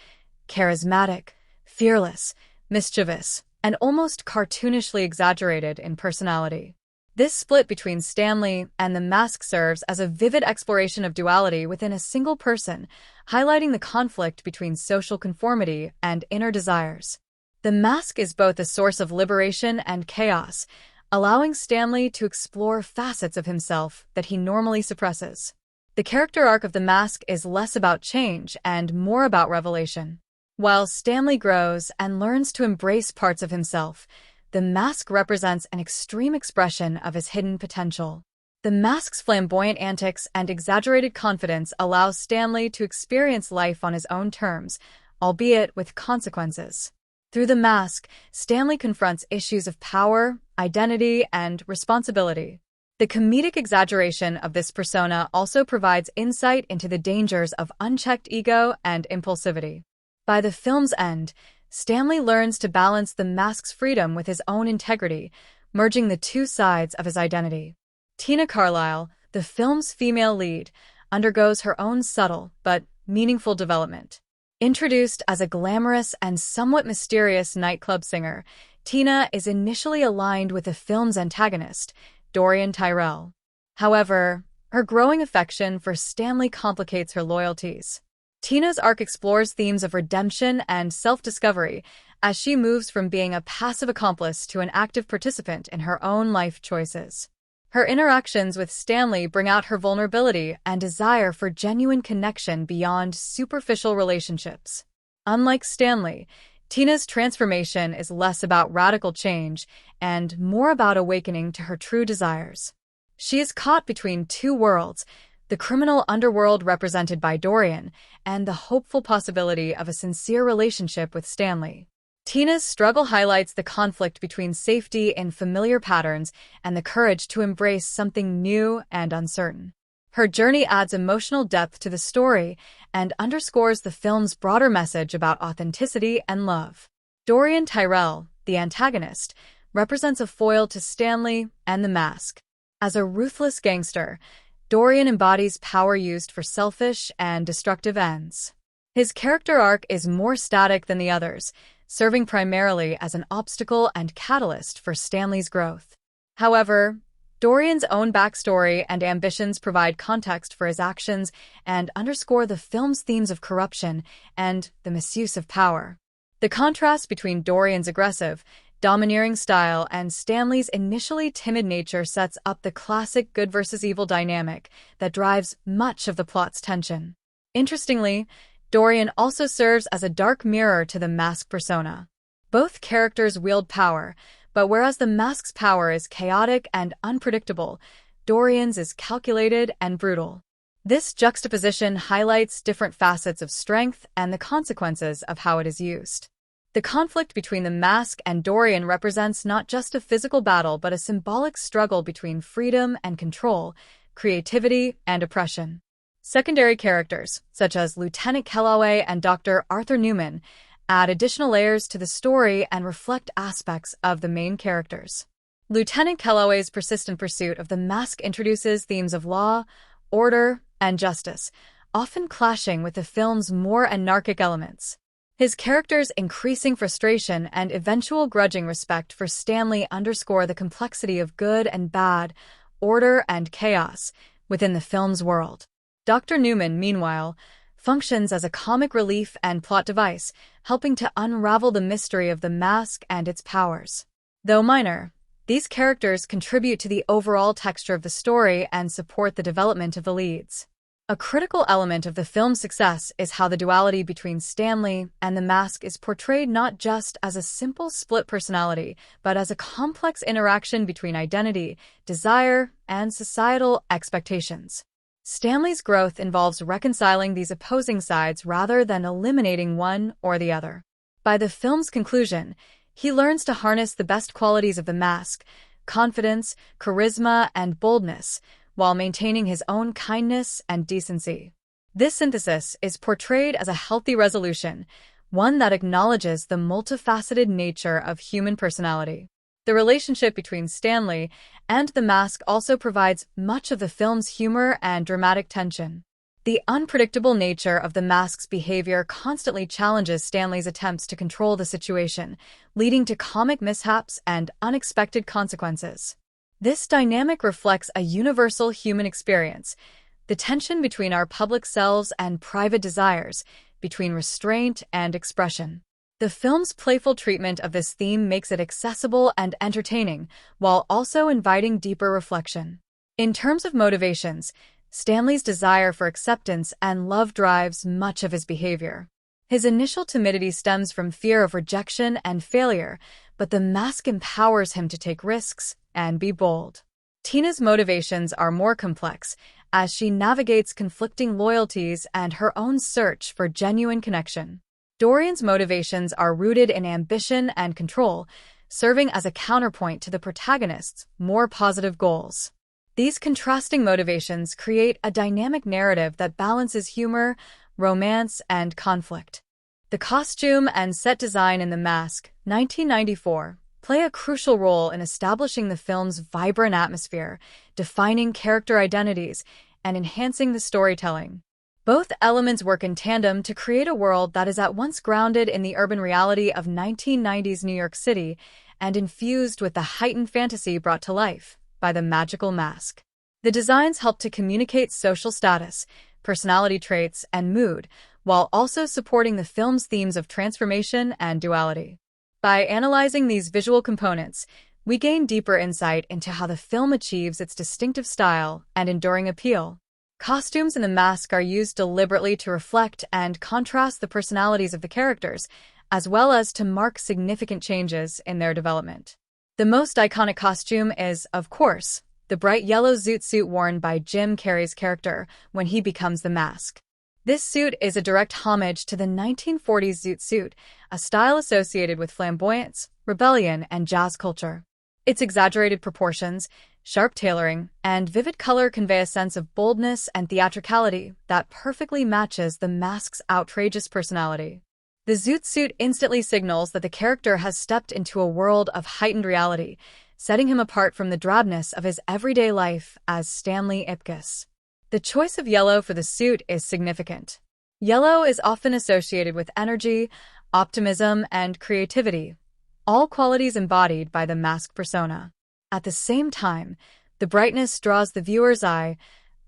charismatic, fearless, mischievous, and almost cartoonishly exaggerated in personality. This split between Stanley and the Mask serves as a vivid exploration of duality within a single person, highlighting the conflict between social conformity and inner desires. The Mask is both a source of liberation and chaos, allowing Stanley to explore facets of himself that he normally suppresses. The character arc of the Mask is less about change and more about revelation. While Stanley grows and learns to embrace parts of himself, the Mask represents an extreme expression of his hidden potential. The Mask's flamboyant antics and exaggerated confidence allow Stanley to experience life on his own terms, albeit with consequences. Through the Mask, Stanley confronts issues of power, identity, and responsibility. The comedic exaggeration of this persona also provides insight into the dangers of unchecked ego and impulsivity. By the film's end, Stanley learns to balance the Mask's freedom with his own integrity, merging the two sides of his identity. Tina Carlisle, the film's female lead, undergoes her own subtle but meaningful development. Introduced as a glamorous and somewhat mysterious nightclub singer, Tina is initially aligned with the film's antagonist, Dorian Tyrell. However, her growing affection for Stanley complicates her loyalties. Tina's arc explores themes of redemption and self-discovery as she moves from being a passive accomplice to an active participant in her own life choices. Her interactions with Stanley bring out her vulnerability and desire for genuine connection beyond superficial relationships. Unlike Stanley, Tina's transformation is less about radical change and more about awakening to her true desires. She is caught between two worlds: the criminal underworld represented by Dorian and the hopeful possibility of a sincere relationship with Stanley. Tina's struggle highlights the conflict between safety in familiar patterns and the courage to embrace something new and uncertain. Her journey adds emotional depth to the story and underscores the film's broader message about authenticity and love. Dorian Tyrell, the antagonist, represents a foil to Stanley and the Mask. As a ruthless gangster, Dorian embodies power used for selfish and destructive ends. His character arc is more static than the others, serving primarily as an obstacle and catalyst for Stanley's growth. However, Dorian's own backstory and ambitions provide context for his actions and underscore the film's themes of corruption and the misuse of power. The contrast between Dorian's aggressive, domineering style and Stanley's initially timid nature sets up the classic good versus evil dynamic that drives much of the plot's tension. Interestingly, Dorian also serves as a dark mirror to the Mask persona. Both characters wield power, but whereas the Mask's power is chaotic and unpredictable, Dorian's is calculated and brutal. This juxtaposition highlights different facets of strength and the consequences of how it is used. The conflict between the Mask and Dorian represents not just a physical battle but a symbolic struggle between freedom and control, creativity and oppression. Secondary characters, such as Lieutenant Kellaway and Dr. Arthur Newman, add additional layers to the story and reflect aspects of the main characters. Lieutenant Kellaway's persistent pursuit of the Mask introduces themes of law, order, and justice, often clashing with the film's more anarchic elements. His character's increasing frustration and eventual grudging respect for Stanley underscore the complexity of good and bad, order and chaos within the film's world. Dr. Newman, meanwhile, functions as a comic relief and plot device, helping to unravel the mystery of the Mask and its powers. Though minor, these characters contribute to the overall texture of the story and support the development of the leads. A critical element of the film's success is how the duality between Stanley and the Mask is portrayed not just as a simple split personality, but as a complex interaction between identity, desire, and societal expectations. Stanley's growth involves reconciling these opposing sides rather than eliminating one or the other. By the film's conclusion, he learns to harness the best qualities of the Mask, confidence, charisma, and boldness, while maintaining his own kindness and decency. This synthesis is portrayed as a healthy resolution, one that acknowledges the multifaceted nature of human personality. The relationship between Stanley and the Mask also provides much of the film's humor and dramatic tension. The unpredictable nature of the Mask's behavior constantly challenges Stanley's attempts to control the situation, leading to comic mishaps and unexpected consequences. This dynamic reflects a universal human experience, the tension between our public selves and private desires, between restraint and expression. The film's playful treatment of this theme makes it accessible and entertaining, while also inviting deeper reflection. In terms of motivations, Stanley's desire for acceptance and love drives much of his behavior. His initial timidity stems from fear of rejection and failure, but the Mask empowers him to take risks and be bold. Tina's motivations are more complex, as she navigates conflicting loyalties and her own search for genuine connection. Dorian's motivations are rooted in ambition and control, serving as a counterpoint to the protagonist's more positive goals. These contrasting motivations create a dynamic narrative that balances humor, romance, and conflict. The costume and set design in The Mask, 1994, play a crucial role in establishing the film's vibrant atmosphere, defining character identities, and enhancing the storytelling. Both elements work in tandem to create a world that is at once grounded in the urban reality of 1990s New York City and infused with the heightened fantasy brought to life by the magical mask. The designs help to communicate social status, personality traits, and mood, while also supporting the film's themes of transformation and duality. By analyzing these visual components, we gain deeper insight into how the film achieves its distinctive style and enduring appeal. Costumes in The Mask are used deliberately to reflect and contrast the personalities of the characters, as well as to mark significant changes in their development. The most iconic costume is, of course, the bright yellow zoot suit worn by Jim Carrey's character when he becomes the Mask. This suit is a direct homage to the 1940s zoot suit, a style associated with flamboyance, rebellion, and jazz culture. Its exaggerated proportions, sharp tailoring, and vivid color convey a sense of boldness and theatricality that perfectly matches the Mask's outrageous personality. The zoot suit instantly signals that the character has stepped into a world of heightened reality, setting him apart from the drabness of his everyday life as Stanley Ipkiss. The choice of yellow for the suit is significant. Yellow is often associated with energy, optimism, and creativity, all qualities embodied by the mask persona. At the same time, the brightness draws the viewer's eye,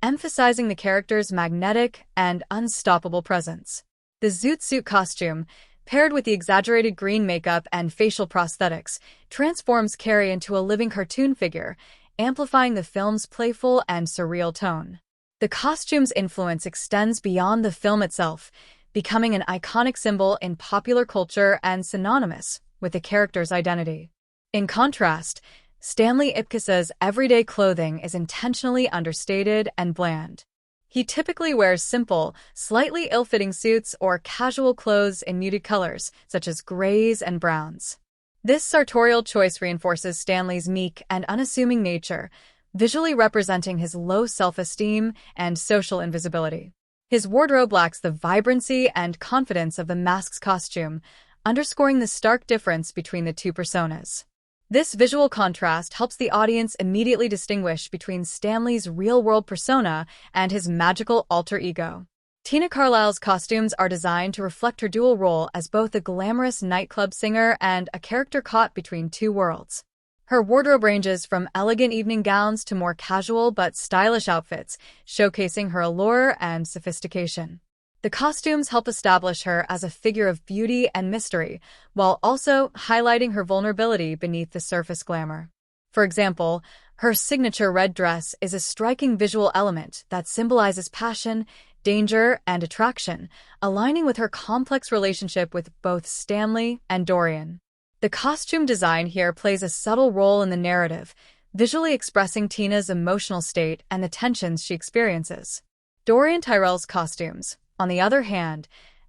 emphasizing the character's magnetic and unstoppable presence. The zoot suit costume, paired with the exaggerated green makeup and facial prosthetics, transforms Carrey into a living cartoon figure, amplifying the film's playful and surreal tone. The costume's influence extends beyond the film itself, becoming an iconic symbol in popular culture and synonymous with the character's identity. In contrast, Stanley Ipkiss's everyday clothing is intentionally understated and bland. He typically wears simple, slightly ill-fitting suits or casual clothes in muted colors, such as grays and browns. This sartorial choice reinforces Stanley's meek and unassuming nature, visually representing his low self-esteem and social invisibility. His wardrobe lacks the vibrancy and confidence of the mask's costume, underscoring the stark difference between the two personas. This visual contrast helps the audience immediately distinguish between Stanley's real-world persona and his magical alter ego. Tina Carlisle's costumes are designed to reflect her dual role as both a glamorous nightclub singer and a character caught between two worlds. Her wardrobe ranges from elegant evening gowns to more casual but stylish outfits, showcasing her allure and sophistication. The costumes help establish her as a figure of beauty and mystery, while also highlighting her vulnerability beneath the surface glamour. For example, her signature red dress is a striking visual element that symbolizes passion, danger, and attraction, aligning with her complex relationship with both Stanley and Dorian. The costume design here plays a subtle role in the narrative, visually expressing Tina's emotional state and the tensions she experiences. Dorian Tyrell's costumes, on the other hand,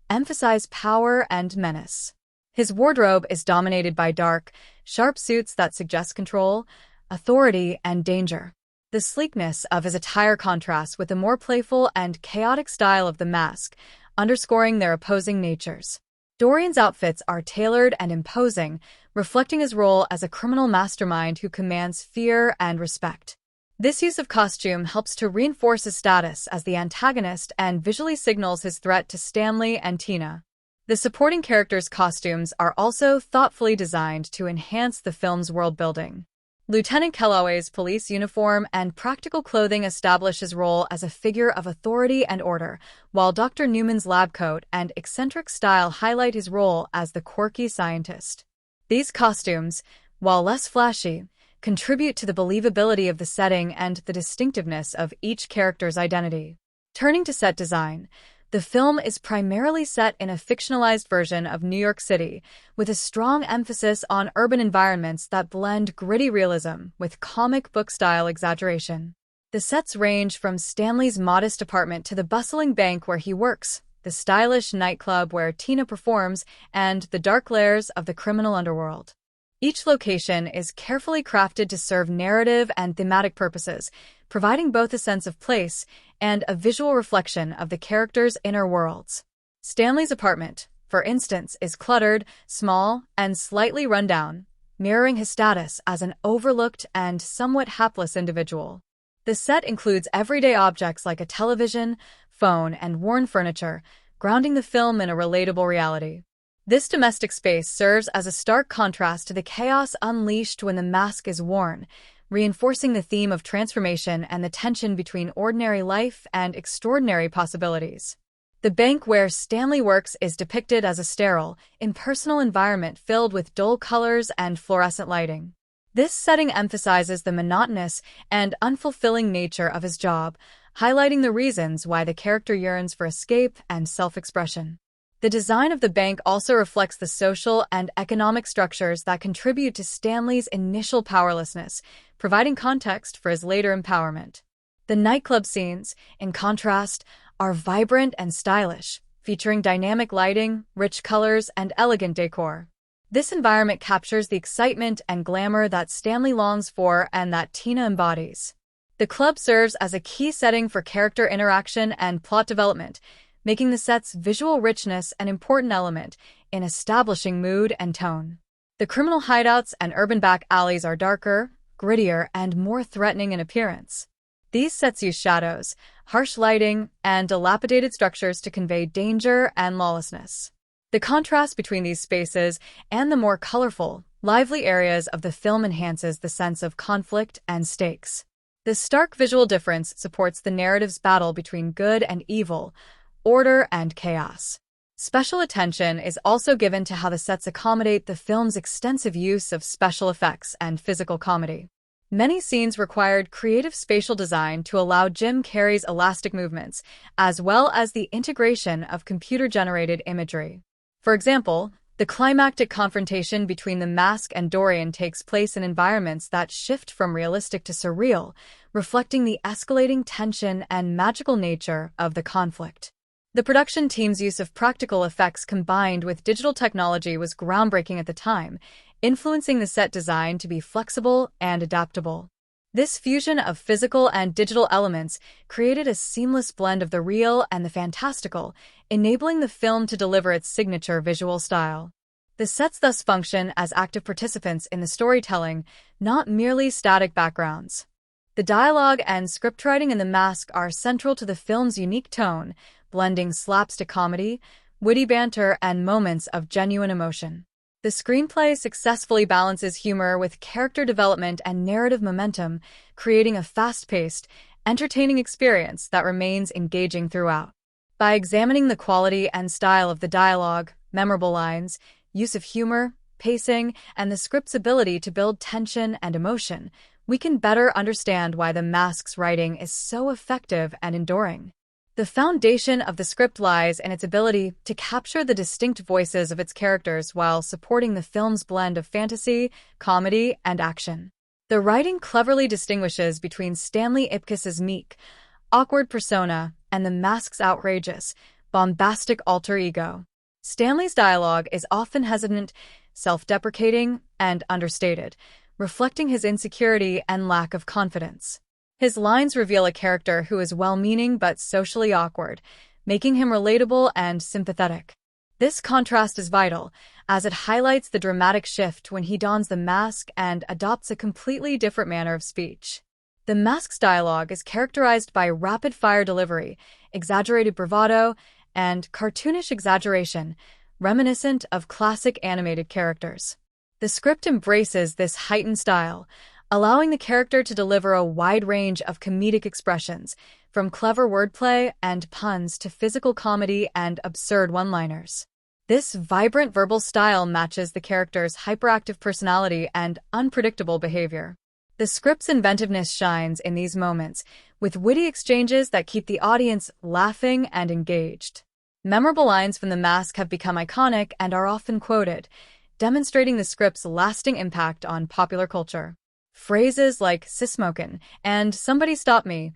emphasize power and menace. His wardrobe is dominated by dark, sharp suits that suggest control, authority, and danger. The sleekness of his attire contrasts with the more playful and chaotic style of the mask, underscoring their opposing natures. Dorian's outfits are tailored and imposing, reflecting his role as a criminal mastermind who commands fear and respect. This use of costume helps to reinforce his status as the antagonist and visually signals his threat to Stanley and Tina. The supporting characters' costumes are also thoughtfully designed to enhance the film's world-building. Lieutenant Kellaway's police uniform and practical clothing establish his role as a figure of authority and order, while Dr. Newman's lab coat and eccentric style highlight his role as the quirky scientist. These costumes, while less flashy, contribute to the believability of the setting and the distinctiveness of each character's identity. Turning to set design, the film is primarily set in a fictionalized version of New York City, with a strong emphasis on urban environments that blend gritty realism with comic book-style exaggeration. The sets range from Stanley's modest apartment to the bustling bank where he works, the stylish nightclub where Tina performs, and the dark lairs of the criminal underworld. Each location is carefully crafted to serve narrative and thematic purposes, providing both a sense of place and a visual reflection of the characters' inner worlds. Stanley's apartment, for instance, is cluttered, small, and slightly run down, mirroring his status as an overlooked and somewhat hapless individual. The set includes everyday objects like a television, phone, and worn furniture, grounding the film in a relatable reality. This domestic space serves as a stark contrast to the chaos unleashed when the mask is worn, reinforcing the theme of transformation and the tension between ordinary life and extraordinary possibilities. The bank where Stanley works is depicted as a sterile, impersonal environment filled with dull colors and fluorescent lighting. This setting emphasizes the monotonous and unfulfilling nature of his job, highlighting the reasons why the character yearns for escape and self-expression. The design of the bank also reflects the social and economic structures that contribute to Stanley's initial powerlessness, providing context for his later empowerment. The nightclub scenes, in contrast, are vibrant and stylish, featuring dynamic lighting, rich colors, and elegant decor. This environment captures the excitement and glamour that Stanley longs for and that Tina embodies. The club serves as a key setting for character interaction and plot development, making the set's visual richness an important element in establishing mood and tone. The criminal hideouts and urban back alleys are darker, grittier, and more threatening in appearance. These sets use shadows, harsh lighting, and dilapidated structures to convey danger and lawlessness. The contrast between these spaces and the more colorful, lively areas of the film enhances the sense of conflict and stakes. This stark visual difference supports the narrative's battle between good and evil, order and chaos. Special attention is also given to how the sets accommodate the film's extensive use of special effects and physical comedy. Many scenes required creative spatial design to allow Jim Carrey's elastic movements, as well as the integration of computer-generated imagery. For example, the climactic confrontation between the Mask and Dorian takes place in environments that shift from realistic to surreal, reflecting the escalating tension and magical nature of the conflict. The production team's use of practical effects combined with digital technology was groundbreaking at the time, influencing the set design to be flexible and adaptable. This fusion of physical and digital elements created a seamless blend of the real and the fantastical, enabling the film to deliver its signature visual style. The sets thus function as active participants in the storytelling, not merely static backgrounds. The dialogue and scriptwriting in The Mask are central to the film's unique tone, blending slapstick comedy, witty banter, and moments of genuine emotion. The screenplay successfully balances humor with character development and narrative momentum, creating a fast-paced, entertaining experience that remains engaging throughout. By examining the quality and style of the dialogue, memorable lines, use of humor, pacing, and the script's ability to build tension and emotion, we can better understand why The Mask's writing is so effective and enduring. The foundation of the script lies in its ability to capture the distinct voices of its characters while supporting the film's blend of fantasy, comedy, and action. The writing cleverly distinguishes between Stanley Ipkiss's meek, awkward persona and the Mask's outrageous, bombastic alter ego. Stanley's dialogue is often hesitant, self-deprecating, and understated, reflecting his insecurity and lack of confidence. His lines reveal a character who is well-meaning but socially awkward, making him relatable and sympathetic. This contrast is vital, as it highlights the dramatic shift when he dons the mask and adopts a completely different manner of speech. The Mask's dialogue is characterized by rapid-fire delivery, exaggerated bravado, and cartoonish exaggeration, reminiscent of classic animated characters. The script embraces this heightened style, allowing the character to deliver a wide range of comedic expressions, from clever wordplay and puns to physical comedy and absurd one-liners. This vibrant verbal style matches the character's hyperactive personality and unpredictable behavior. The script's inventiveness shines in these moments, with witty exchanges that keep the audience laughing and engaged. Memorable lines from The Mask have become iconic and are often quoted, demonstrating the script's lasting impact on popular culture. Phrases like "sismokin" and "somebody stop me"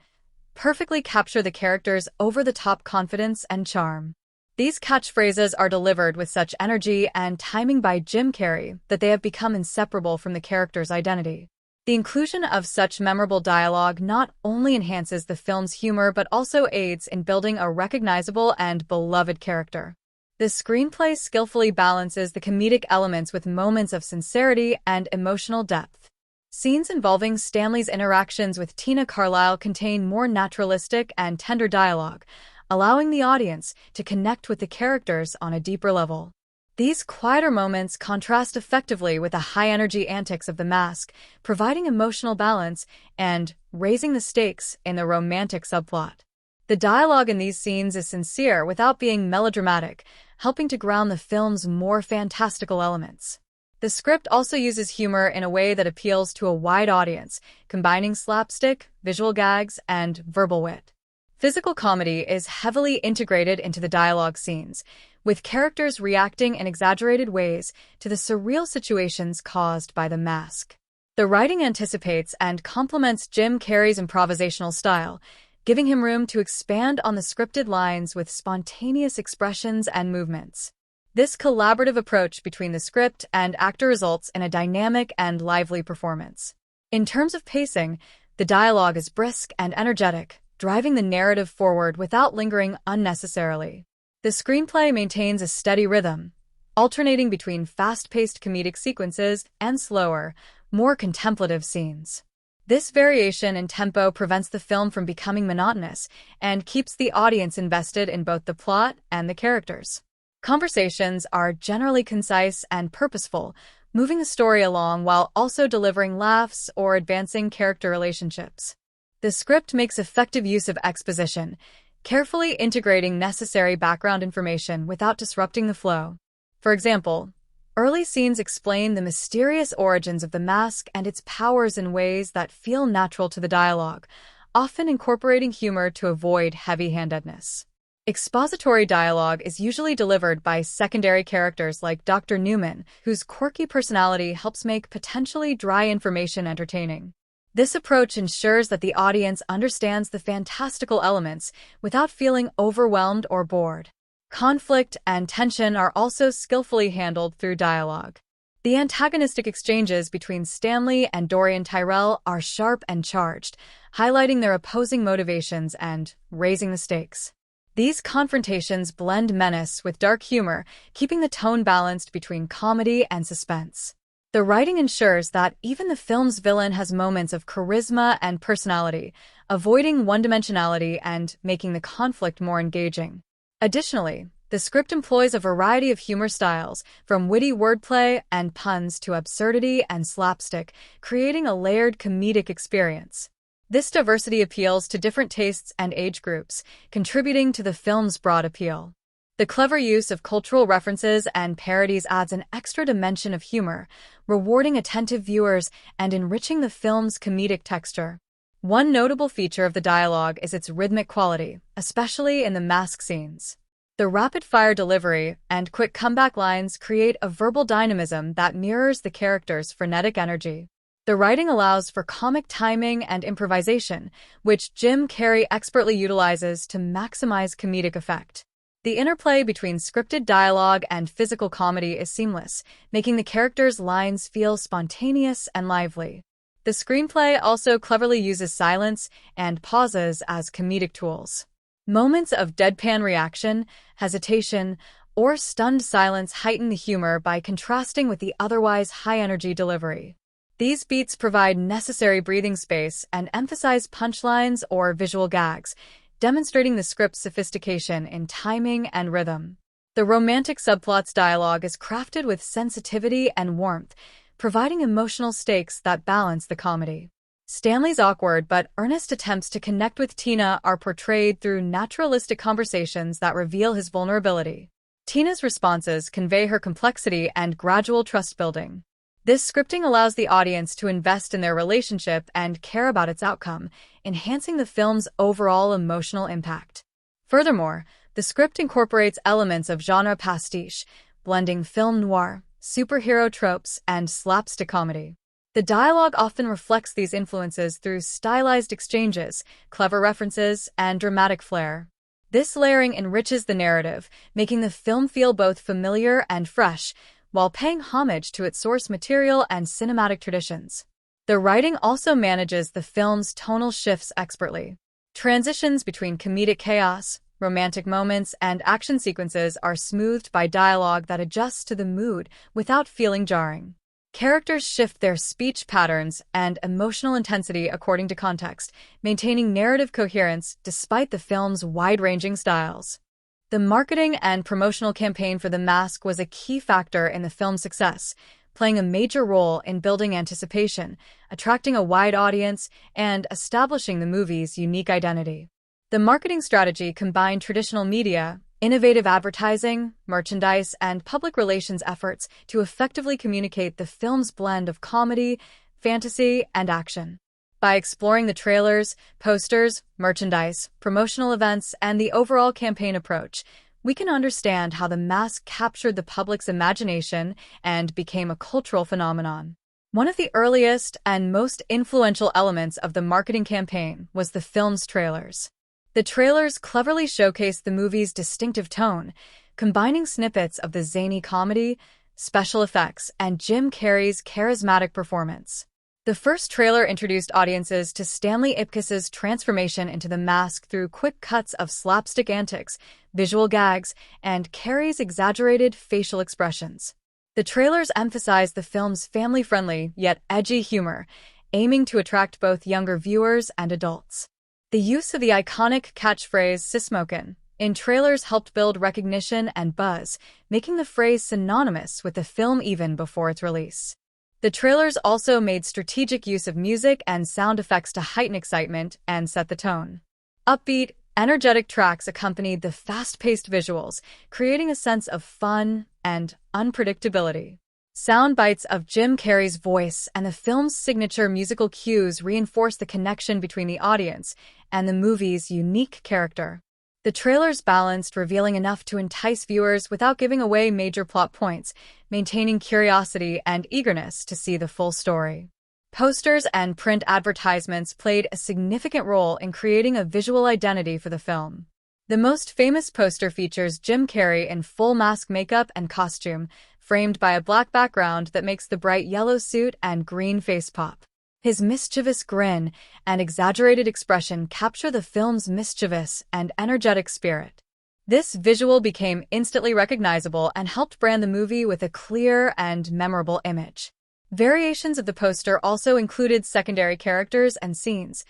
perfectly capture the character's over-the-top confidence and charm. These catchphrases are delivered with such energy and timing by Jim Carrey that they have become inseparable from the character's identity. The inclusion of such memorable dialogue not only enhances the film's humor but also aids in building a recognizable and beloved character. The screenplay skillfully balances the comedic elements with moments of sincerity and emotional depth. Scenes involving Stanley's interactions with Tina Carlisle contain more naturalistic and tender dialogue, allowing the audience to connect with the characters on a deeper level. These quieter moments contrast effectively with the high-energy antics of The Mask, providing emotional balance and raising the stakes in the romantic subplot. The dialogue in these scenes is sincere without being melodramatic, helping to ground the film's more fantastical elements. The script also uses humor in a way that appeals to a wide audience, combining slapstick, visual gags, and verbal wit. Physical comedy is heavily integrated into the dialogue scenes, with characters reacting in exaggerated ways to the surreal situations caused by the mask. The writing anticipates and complements Jim Carrey's improvisational style, giving him room to expand on the scripted lines with spontaneous expressions and movements. This collaborative approach between the script and actor results in a dynamic and lively performance. In terms of pacing, the dialogue is brisk and energetic, driving the narrative forward without lingering unnecessarily. The screenplay maintains a steady rhythm, alternating between fast-paced comedic sequences and slower, more contemplative scenes. This variation in tempo prevents the film from becoming monotonous and keeps the audience invested in both the plot and the characters. Conversations are generally concise and purposeful, moving the story along while also delivering laughs or advancing character relationships. The script makes effective use of exposition, carefully integrating necessary background information without disrupting the flow. For example, early scenes explain the mysterious origins of the mask and its powers in ways that feel natural to the dialogue, often incorporating humor to avoid heavy-handedness. Expository dialogue is usually delivered by secondary characters like Dr. Newman, whose quirky personality helps make potentially dry information entertaining. This approach ensures that the audience understands the fantastical elements without feeling overwhelmed or bored. Conflict and tension are also skillfully handled through dialogue. The antagonistic exchanges between Stanley and Dorian Tyrell are sharp and charged, highlighting their opposing motivations and raising the stakes. These confrontations blend menace with dark humor, keeping the tone balanced between comedy and suspense. The writing ensures that even the film's villain has moments of charisma and personality, avoiding one-dimensionality and making the conflict more engaging. Additionally, the script employs a variety of humor styles, from witty wordplay and puns to absurdity and slapstick, creating a layered comedic experience. This diversity appeals to different tastes and age groups, contributing to the film's broad appeal. The clever use of cultural references and parodies adds an extra dimension of humor, rewarding attentive viewers and enriching the film's comedic texture. One notable feature of the dialogue is its rhythmic quality, especially in the mask scenes. The rapid-fire delivery and quick comeback lines create a verbal dynamism that mirrors the characters' frenetic energy. The writing allows for comic timing and improvisation, which Jim Carrey expertly utilizes to maximize comedic effect. The interplay between scripted dialogue and physical comedy is seamless, making the characters' lines feel spontaneous and lively. The screenplay also cleverly uses silence and pauses as comedic tools. Moments of deadpan reaction, hesitation, or stunned silence heighten the humor by contrasting with the otherwise high-energy delivery. These beats provide necessary breathing space and emphasize punchlines or visual gags, demonstrating the script's sophistication in timing and rhythm. The romantic subplot's dialogue is crafted with sensitivity and warmth, providing emotional stakes that balance the comedy. Stanley's awkward but earnest attempts to connect with Tina are portrayed through naturalistic conversations that reveal his vulnerability. Tina's responses convey her complexity and gradual trust-building. This scripting allows the audience to invest in their relationship and care about its outcome, enhancing the film's overall emotional impact. Furthermore, the script incorporates elements of genre pastiche, blending film noir, superhero tropes, and slapstick comedy. The dialogue often reflects these influences through stylized exchanges, clever references, and dramatic flair. This layering enriches the narrative, making the film feel both familiar and fresh, while paying homage to its source material and cinematic traditions. The writing also manages the film's tonal shifts expertly. Transitions between comedic chaos, romantic moments, and action sequences are smoothed by dialogue that adjusts to the mood without feeling jarring. Characters shift their speech patterns and emotional intensity according to context, maintaining narrative coherence despite the film's wide-ranging styles. The marketing and promotional campaign for The Mask was a key factor in the film's success, playing a major role in building anticipation, attracting a wide audience, and establishing the movie's unique identity. The marketing strategy combined traditional media, innovative advertising, merchandise, and public relations efforts to effectively communicate the film's blend of comedy, fantasy, and action. By exploring the trailers, posters, merchandise, promotional events, and the overall campaign approach, we can understand how The Mask captured the public's imagination and became a cultural phenomenon. One of the earliest and most influential elements of the marketing campaign was the film's trailers. The trailers cleverly showcased the movie's distinctive tone, combining snippets of the zany comedy, special effects, and Jim Carrey's charismatic performance. The first trailer introduced audiences to Stanley Ipkiss's transformation into the Mask through quick cuts of slapstick antics, visual gags, and Carrey's exaggerated facial expressions. The trailers emphasized the film's family-friendly yet edgy humor, aiming to attract both younger viewers and adults. The use of the iconic catchphrase "Sismokin" in trailers helped build recognition and buzz, making the phrase synonymous with the film even before its release. The trailers also made strategic use of music and sound effects to heighten excitement and set the tone. Upbeat, energetic tracks accompanied the fast-paced visuals, creating a sense of fun and unpredictability. Sound bites of Jim Carrey's voice and the film's signature musical cues reinforced the connection between the audience and the movie's unique character. The trailers balanced revealing enough to entice viewers without giving away major plot points, maintaining curiosity and eagerness to see the full story. Posters and print advertisements played a significant role in creating a visual identity for the film. The most famous poster features Jim Carrey in full mask makeup and costume, framed by a black background that makes the bright yellow suit and green face pop. His mischievous grin and exaggerated expression capture the film's mischievous and energetic spirit. This visual became instantly recognizable and helped brand the movie with a clear and memorable image. Variations of the poster also included secondary characters and scenes,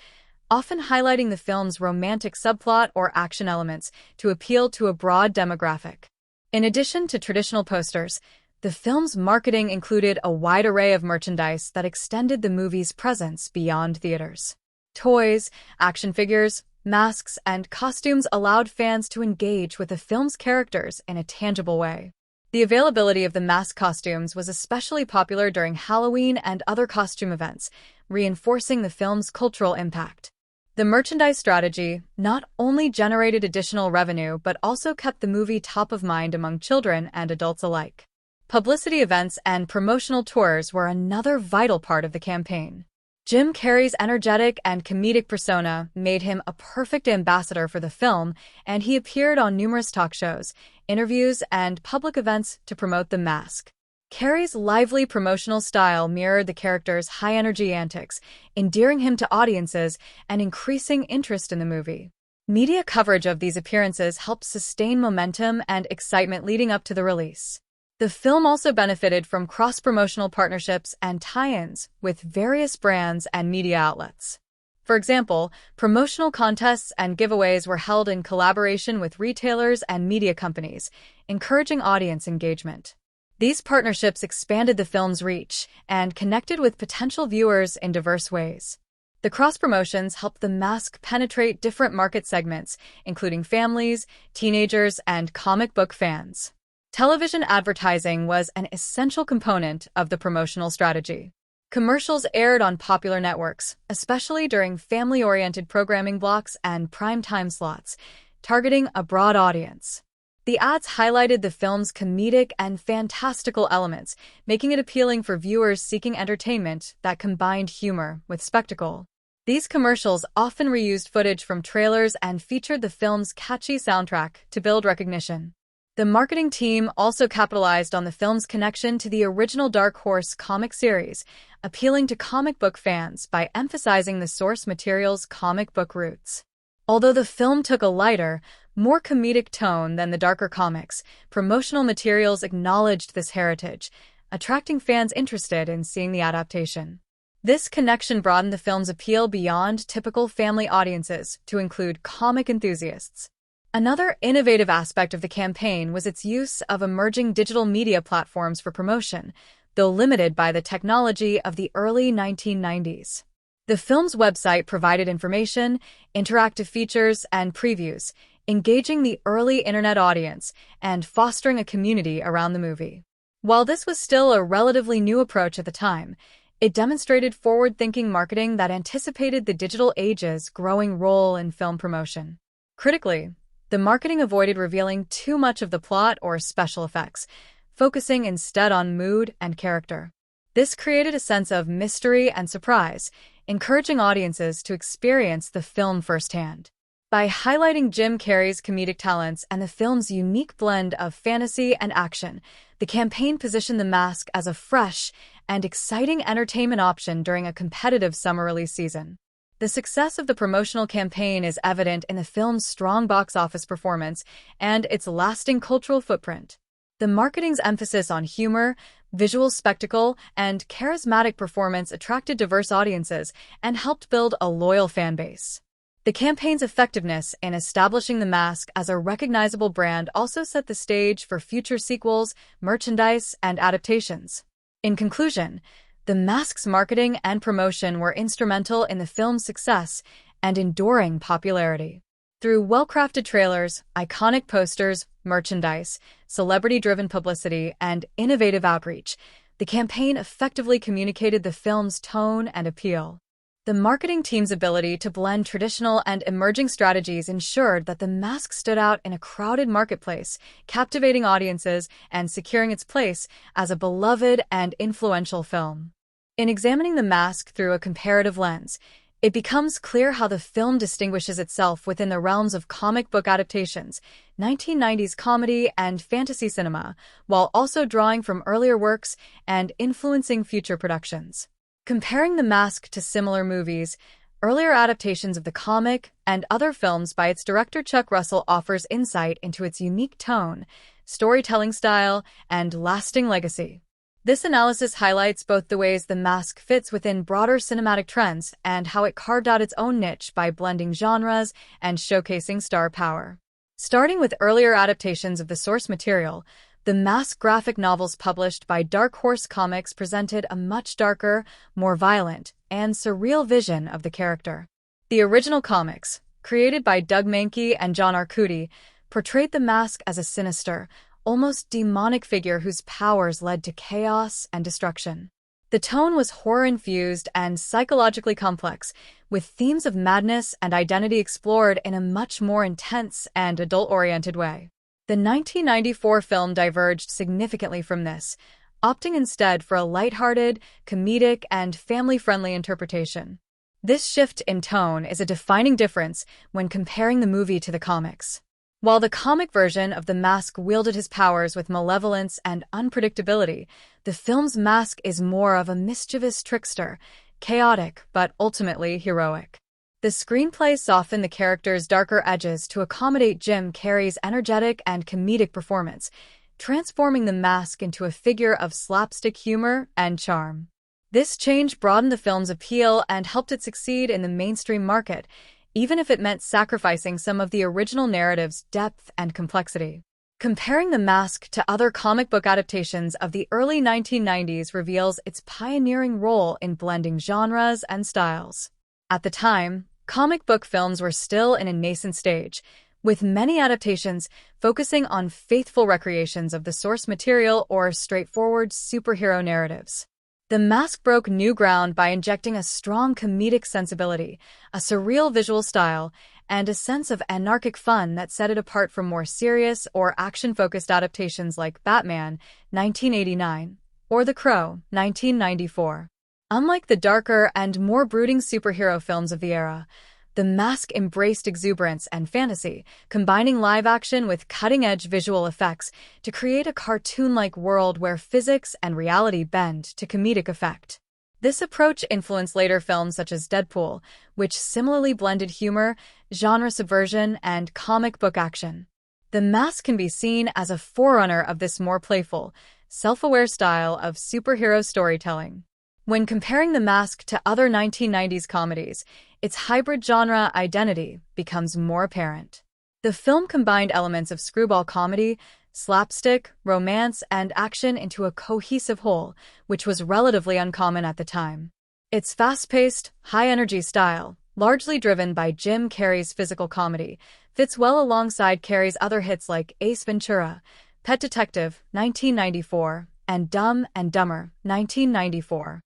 often highlighting the film's romantic subplot or action elements to appeal to a broad demographic. In addition to traditional posters, the film's marketing included a wide array of merchandise that extended the movie's presence beyond theaters. Toys, action figures, masks, and costumes allowed fans to engage with the film's characters in a tangible way. The availability of the mask costumes was especially popular during Halloween and other costume events, reinforcing the film's cultural impact. The merchandise strategy not only generated additional revenue but also kept the movie top of mind among children and adults alike. Publicity events and promotional tours were another vital part of the campaign. Jim Carrey's energetic and comedic persona made him a perfect ambassador for the film, and he appeared on numerous talk shows, interviews, and public events to promote The Mask. Carrey's lively promotional style mirrored the character's high-energy antics, endearing him to audiences and increasing interest in the movie. Media coverage of these appearances helped sustain momentum and excitement leading up to the release. The film also benefited from cross-promotional partnerships and tie-ins with various brands and media outlets. For example, promotional contests and giveaways were held in collaboration with retailers and media companies, encouraging audience engagement. These partnerships expanded the film's reach and connected with potential viewers in diverse ways. The cross-promotions helped The Mask penetrate different market segments, including families, teenagers, and comic book fans. Television advertising was an essential component of the promotional strategy. Commercials aired on popular networks, especially during family-oriented programming blocks and prime-time slots, targeting a broad audience. The ads highlighted the film's comedic and fantastical elements, making it appealing for viewers seeking entertainment that combined humor with spectacle. These commercials often reused footage from trailers and featured the film's catchy soundtrack to build recognition. The marketing team also capitalized on the film's connection to the original Dark Horse comic series, appealing to comic book fans by emphasizing the source material's comic book roots. Although the film took a lighter, more comedic tone than the darker comics, promotional materials acknowledged this heritage, attracting fans interested in seeing the adaptation. This connection broadened the film's appeal beyond typical family audiences to include comic enthusiasts. Another innovative aspect of the campaign was its use of emerging digital media platforms for promotion, though limited by the technology of the early 1990s. The film's website provided information, interactive features, and previews, engaging the early internet audience and fostering a community around the movie. While this was still a relatively new approach at the time, it demonstrated forward-thinking marketing that anticipated the digital age's growing role in film promotion. Critically, the marketing avoided revealing too much of the plot or special effects, focusing instead on mood and character. This created a sense of mystery and surprise, encouraging audiences to experience the film firsthand. By highlighting Jim Carrey's comedic talents and the film's unique blend of fantasy and action, the campaign positioned The Mask as a fresh and exciting entertainment option during a competitive summer release season. The success of the promotional campaign is evident in the film's strong box office performance and its lasting cultural footprint. The marketing's emphasis on humor, visual spectacle, and charismatic performance attracted diverse audiences and helped build a loyal fan base. The campaign's effectiveness in establishing The Mask as a recognizable brand also set the stage for future sequels, merchandise, and adaptations. In conclusion, The Mask's marketing and promotion were instrumental in the film's success and enduring popularity. Through well-crafted trailers, iconic posters, merchandise, celebrity-driven publicity, and innovative outreach, the campaign effectively communicated the film's tone and appeal. The marketing team's ability to blend traditional and emerging strategies ensured that The Mask stood out in a crowded marketplace, captivating audiences and securing its place as a beloved and influential film. In examining The Mask through a comparative lens, it becomes clear how the film distinguishes itself within the realms of comic book adaptations, 1990s comedy and fantasy cinema, while also drawing from earlier works and influencing future productions. Comparing The Mask to similar movies, earlier adaptations of the comic, and other films by its director Chuck Russell offers insight into its unique tone, storytelling style, and lasting legacy. This analysis highlights both the ways The Mask fits within broader cinematic trends and how it carved out its own niche by blending genres and showcasing star power. Starting with earlier adaptations of the source material, The Mask graphic novels published by Dark Horse Comics presented a much darker, more violent, and surreal vision of the character. The original comics, created by Doug Mahnke and John Arcudi, portrayed The Mask as a sinister, almost demonic figure whose powers led to chaos and destruction. The tone was horror-infused and psychologically complex, with themes of madness and identity explored in a much more intense and adult-oriented way. The 1994 film diverged significantly from this, opting instead for a lighthearted, comedic, and family-friendly interpretation. This shift in tone is a defining difference when comparing the movie to the comics. While the comic version of The Mask wielded his powers with malevolence and unpredictability, the film's Mask is more of a mischievous trickster, chaotic but ultimately heroic. The screenplay softened the character's darker edges to accommodate Jim Carrey's energetic and comedic performance, transforming The Mask into a figure of slapstick humor and charm. This change broadened the film's appeal and helped it succeed in the mainstream market, even if it meant sacrificing some of the original narrative's depth and complexity. Comparing The Mask to other comic book adaptations of the early 1990s reveals its pioneering role in blending genres and styles. At the time, comic book films were still in a nascent stage, with many adaptations focusing on faithful recreations of the source material or straightforward superhero narratives. The Mask broke new ground by injecting a strong comedic sensibility, a surreal visual style, and a sense of anarchic fun that set it apart from more serious or action-focused adaptations like Batman, 1989, or The Crow, 1994. Unlike the darker and more brooding superhero films of the era, The Mask embraced exuberance and fantasy, combining live action with cutting-edge visual effects to create a cartoon-like world where physics and reality bend to comedic effect. This approach influenced later films such as Deadpool, which similarly blended humor, genre subversion, and comic book action. The Mask can be seen as a forerunner of this more playful, self-aware style of superhero storytelling. When comparing The Mask to other 1990s comedies, its hybrid genre identity becomes more apparent. The film combined elements of screwball comedy, slapstick, romance, and action into a cohesive whole, which was relatively uncommon at the time. Its fast-paced, high-energy style, largely driven by Jim Carrey's physical comedy, fits well alongside Carrey's other hits like Ace Ventura, Pet Detective, 1994, and Dumb and Dumber, 1994.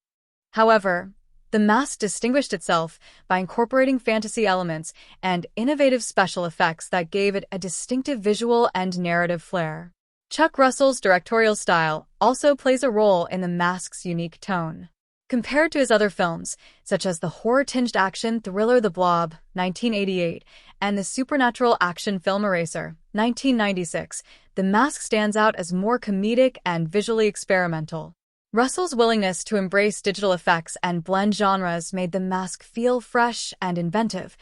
However, The Mask distinguished itself by incorporating fantasy elements and innovative special effects that gave it a distinctive visual and narrative flair. Chuck Russell's directorial style also plays a role in The Mask's unique tone. Compared to his other films, such as the horror-tinged action thriller The Blob, 1988, and the supernatural action film Eraser, 1996, The Mask stands out as more comedic and visually experimental. Russell's willingness to embrace digital effects and blend genres made The Mask feel fresh and inventive,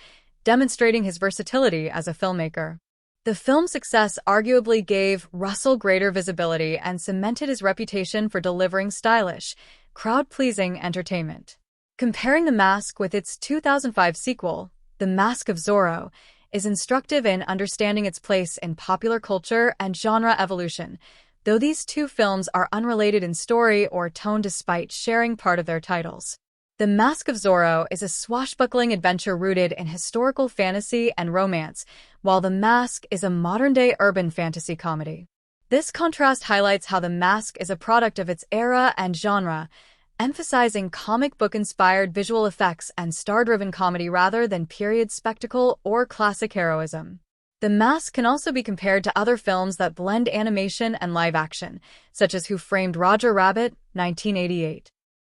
demonstrating his versatility as a filmmaker. The film's success arguably gave Russell greater visibility and cemented his reputation for delivering stylish, crowd-pleasing entertainment. Comparing The Mask with its 2005 sequel, The Mask of Zorro, is instructive in understanding its place in popular culture and genre evolution, though these two films are unrelated in story or tone despite sharing part of their titles. The Mask of Zorro is a swashbuckling adventure rooted in historical fantasy and romance, while The Mask is a modern-day urban fantasy comedy. This contrast highlights how The Mask is a product of its era and genre, emphasizing comic book-inspired visual effects and star-driven comedy rather than period spectacle or classic heroism. The Mask can also be compared to other films that blend animation and live action, such as Who Framed Roger Rabbit, 1988.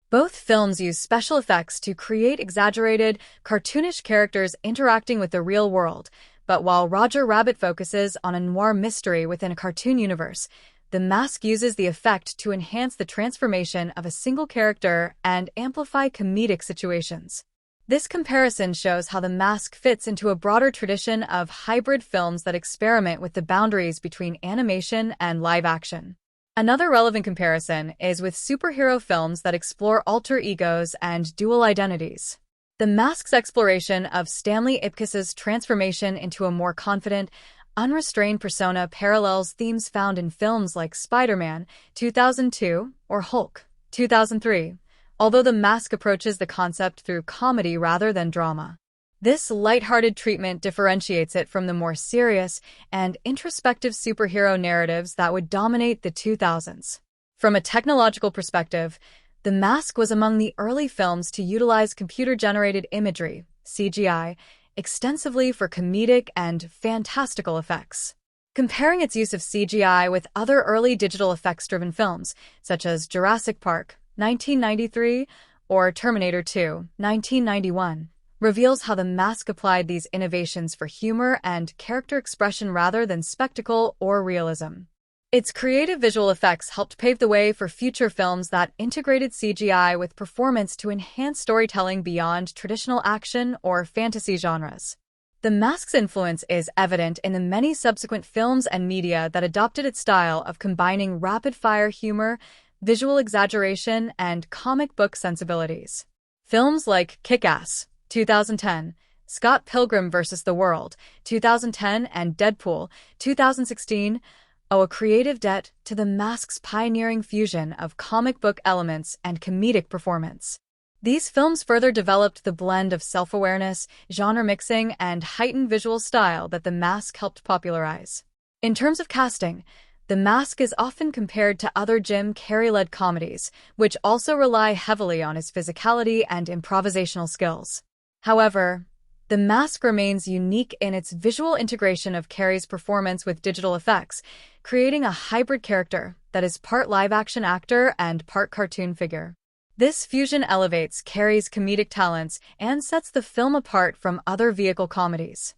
Both films use special effects to create exaggerated, cartoonish characters interacting with the real world, but while Roger Rabbit focuses on a noir mystery within a cartoon universe, The Mask uses the effect to enhance the transformation of a single character and amplify comedic situations. This comparison shows how The Mask fits into a broader tradition of hybrid films that experiment with the boundaries between animation and live action. Another relevant comparison is with superhero films that explore alter egos and dual identities. The Mask's exploration of Stanley Ipkiss's transformation into a more confident, unrestrained persona parallels themes found in films like Spider-Man, 2002, or Hulk, 2003, although The Mask approaches the concept through comedy rather than drama. This lighthearted treatment differentiates it from the more serious and introspective superhero narratives that would dominate the 2000s. From a technological perspective, The Mask was among the early films to utilize computer-generated imagery, CGI, extensively for comedic and fantastical effects. Comparing its use of CGI with other early digital effects-driven films, such as Jurassic Park, 1993, or Terminator 2, 1991, reveals how The Mask applied these innovations for humor and character expression rather than spectacle or realism. Its creative visual effects helped pave the way for future films that integrated CGI with performance to enhance storytelling beyond traditional action or fantasy genres. The Mask's influence is evident in the many subsequent films and media that adopted its style of combining rapid-fire humor, visual exaggeration, and comic book sensibilities. Films like Kick-Ass, 2010, Scott Pilgrim vs. the World, 2010, and Deadpool, 2016, owe a creative debt to The Mask's pioneering fusion of comic book elements and comedic performance. These films further developed the blend of self-awareness, genre mixing, and heightened visual style that The Mask helped popularize. In terms of casting, The Mask is often compared to other Jim Carrey-led comedies, which also rely heavily on his physicality and improvisational skills. However, The Mask remains unique in its visual integration of Carrey's performance with digital effects, creating a hybrid character that is part live-action actor and part cartoon figure. This fusion elevates Carrey's comedic talents and sets the film apart from other vehicle comedies.